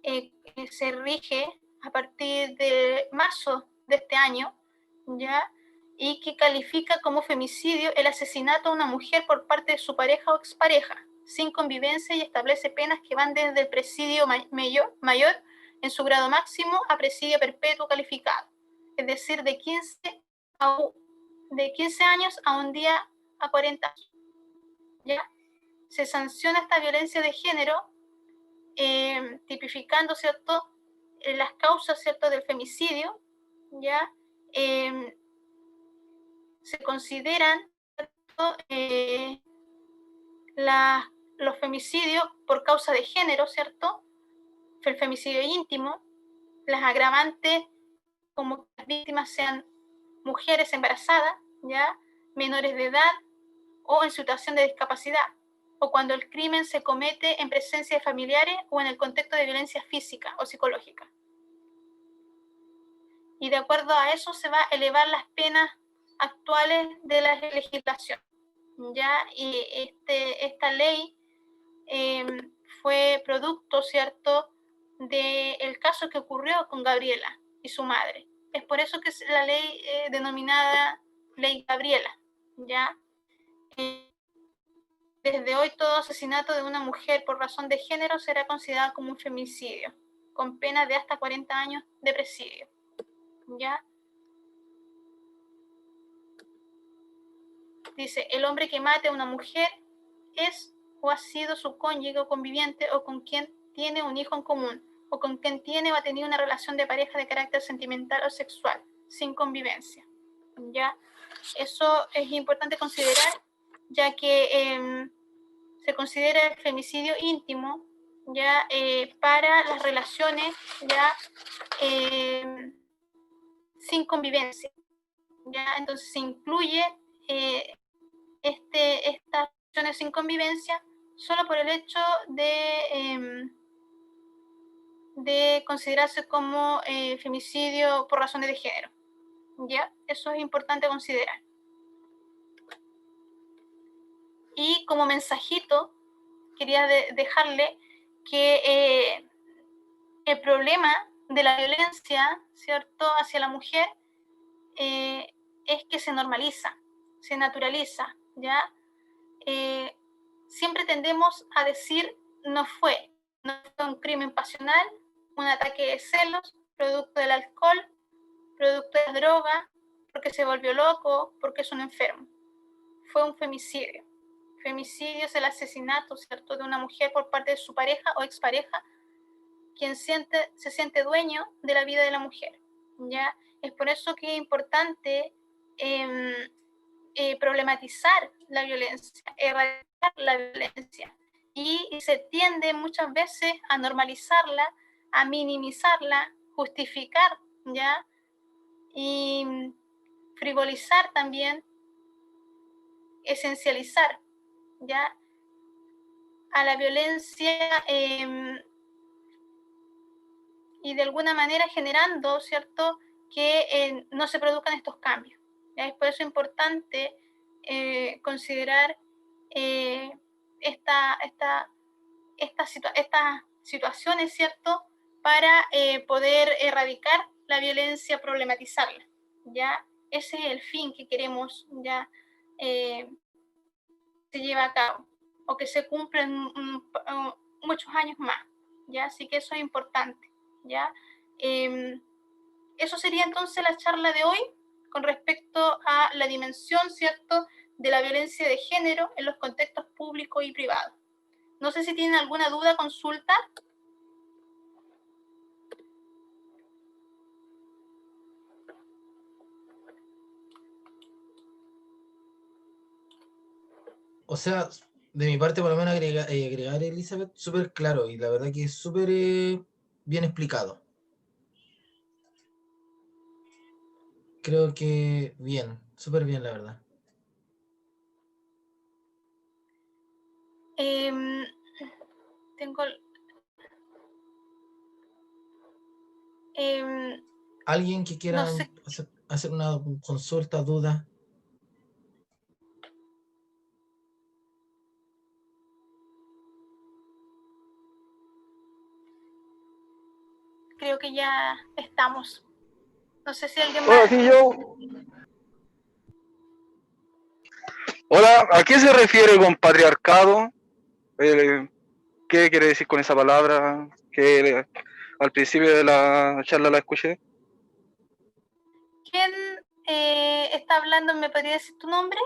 que se rige a partir de marzo de este año, ya, y que califica como femicidio el asesinato a una mujer por parte de su pareja o expareja, sin convivencia, y establece penas que van desde el presidio mayor en su grado máximo a presidio perpetuo calificado, es decir, de 15 años a un día a 40 años. ¿Ya? Se sanciona esta violencia de género tipificando, ¿cierto?, las causas, ¿cierto?, del femicidio, ¿ya? Se consideran, ¿cierto?, los femicidios por causa de género, ¿cierto?, el femicidio íntimo, las agravantes como que las víctimas sean mujeres embarazadas, ¿ya?, menores de edad o en situación de discapacidad, o cuando el crimen se comete en presencia de familiares o en el contexto de violencia física o psicológica. Y de acuerdo a eso se va a elevar las penas actuales de la legislación, ¿ya? Y esta ley fue producto, ¿cierto?, del caso que ocurrió con Gabriela y su madre. Es por eso que es la ley denominada Ley Gabriela, ¿ya? Desde hoy todo asesinato de una mujer por razón de género será considerado como un femicidio, con pena de hasta 40 años de presidio, ¿ya? Dice, el hombre que mate a una mujer es o ha sido su cónyuge o conviviente o con quien tiene un hijo en común o con quien tiene o ha tenido una relación de pareja de carácter sentimental o sexual, sin convivencia. ¿Ya? Eso es importante considerar, ya que se considera el femicidio íntimo ya para las relaciones ya sin convivencia. ¿Ya? Entonces se incluye estas relaciones sin convivencia solo por el hecho de considerarse como femicidio por razones de género. ¿Ya? Eso es importante considerar. Y como mensajito, quería dejarle que el problema de la violencia, ¿cierto?, hacia la mujer es que se normaliza, se naturaliza, ¿ya? Siempre tendemos a decir no fue un crimen pasional, un ataque de celos, producto del alcohol, producto de la droga, porque se volvió loco, porque es un enfermo. Fue un femicidio. Femicidio es el asesinato, ¿cierto?, de una mujer por parte de su pareja o expareja, quien se siente dueño de la vida de la mujer, ¿ya? Es por eso que es importante problematizar la violencia, erradicar la violencia, y se tiende muchas veces a normalizarla, a minimizarla, justificar, ¿ya? Y frivolizar también, esencializar, ¿ya?, a la violencia y de alguna manera generando, ¿cierto?, que no se produzcan estos cambios. ¿Ya? Es por eso importante considerar estas situaciones, ¿cierto?, para poder erradicar la violencia, problematizarla. ¿Ya? Ese es el fin que queremos ya se lleva a cabo o que se cumplen muchos años más. ¿Ya? Así que eso es importante. ¿Ya? Eso sería entonces la charla de hoy con respecto a la dimensión, ¿cierto?, de la violencia de género en los contextos públicos y privados. No sé si tienen alguna duda, consulta. O sea, de mi parte, por lo menos agregar Elizabeth, súper claro y la verdad que es súper bien explicado. Creo que bien, súper bien, la verdad. Tengo... ¿Alguien que quiera no sé, hacer una consulta, duda? creo que ya estamos. No sé si alguien Hola, más... sí, yo. Hola, ¿a qué se refiere con patriarcado? ¿Qué quiere decir con esa palabra? Que al principio de la charla la escuché. ¿Quién está hablando? ¿Me podría decir tu nombre?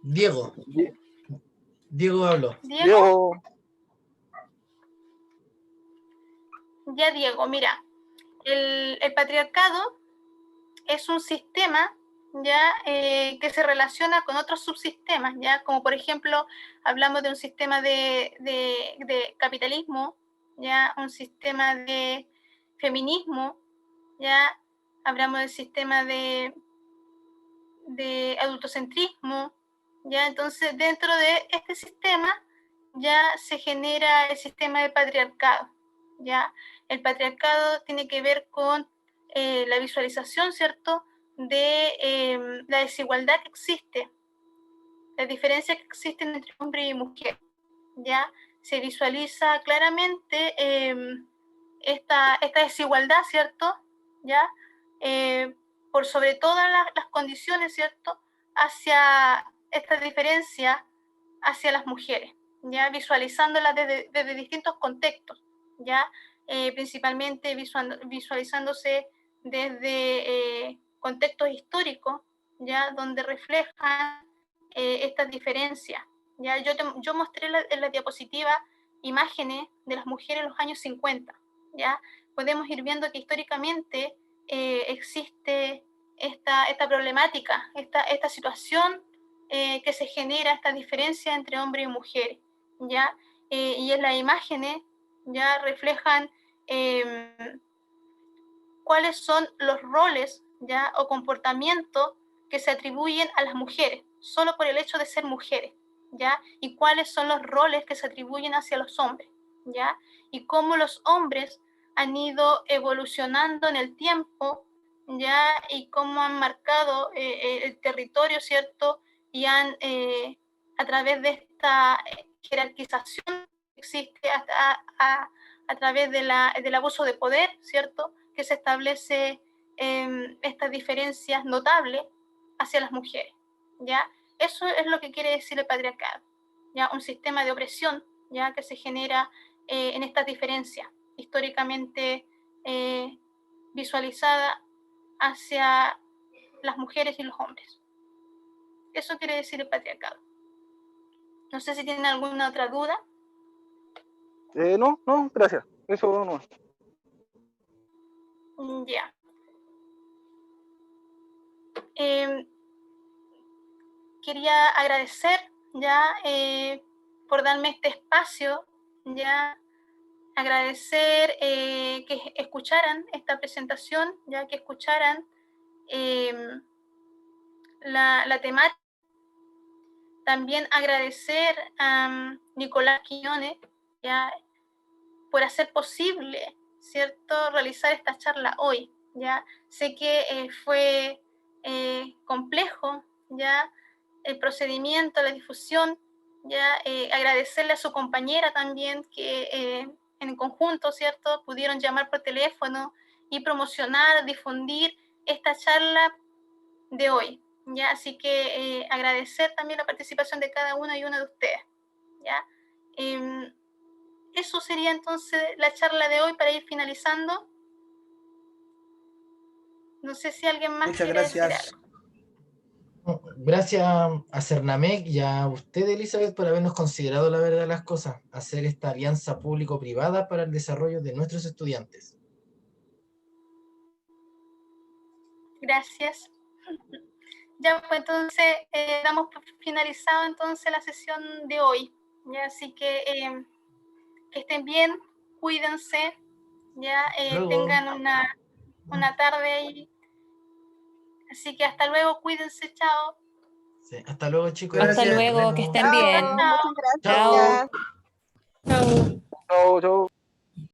Diego. Diego habló. ¿Diego? Diego. Ya, Diego, mira, el patriarcado es un sistema ya que se relaciona con otros subsistemas, ya como por ejemplo hablamos de un sistema de capitalismo, ya un sistema de feminismo, ya hablamos del sistema de adultocentrismo, ya entonces dentro de este sistema ya se genera el sistema de patriarcado, ya el patriarcado tiene que ver con la visualización, ¿cierto?, de la desigualdad que existe, la diferencia que existe entre hombre y mujer, ya se visualiza claramente esta desigualdad, ¿cierto?, ya por sobre todas las condiciones, ¿cierto?, hacia esta diferencia hacia las mujeres, ya visualizándolas desde distintos contextos, ya principalmente visualizándose desde contextos históricos, ya donde reflejan estas diferencias, ¿ya? Yo mostré en la diapositiva imágenes de las mujeres en los años 50, ¿ya? Podemos ir viendo que históricamente existe esta problemática, esta situación que se genera, esta diferencia entre hombres y mujeres, ¿ya? Y en las imágenes ya reflejan cuáles son los roles, ¿ya? O comportamientos que se atribuyen a las mujeres, solo por el hecho de ser mujeres, ¿ya? Y cuáles son los roles que se atribuyen hacia los hombres, ¿ya? Y cómo los hombres han ido evolucionando en el tiempo, ¿ya? Y cómo han marcado el territorio, ¿cierto? Y han, a través de esta jerarquización que existe a través del abuso de poder, ¿cierto? Que se establece estas diferencias notables hacia las mujeres, ¿ya? Eso es lo que quiere decir el patriarcado, ¿ya? Un sistema de opresión, ¿ya? Que se genera en estas diferencias históricamente visualizada hacia las mujeres y los hombres. Eso quiere decir el patriarcado. No sé si tienen alguna otra duda. No, gracias. Eso no. Ya. Quería agradecer ya por darme este espacio, ya agradecer que escucharan esta presentación, ya que escucharan la temática. También agradecer a Nicolás Quiñones ya por hacer posible, ¿cierto?, realizar esta charla hoy. Ya sé que fue complejo, ya el procedimiento, la difusión, ya agradecerle a su compañera también que en conjunto, ¿cierto?, pudieron llamar por teléfono y promocionar, difundir esta charla de hoy, ya, así que agradecer también la participación de cada uno y una de ustedes, ya. Eso sería entonces la charla de hoy para ir finalizando. No sé si alguien más Muchas quiere decir gracias. algo. Gracias a Cernamec y a usted, Elizabeth, por habernos considerado la verdad de las cosas, hacer esta alianza público-privada para el desarrollo de nuestros estudiantes. Gracias. Ya, pues entonces damos por finalizado entonces la sesión de hoy. Ya, así que estén bien, cuídense, ya tengan una tarde ahí. Así que hasta luego, cuídense, chao. Sí, hasta luego, chicos. Gracias. Hasta luego, que estén bien. Muchas Chao. gracias. Chao. Chau, chau.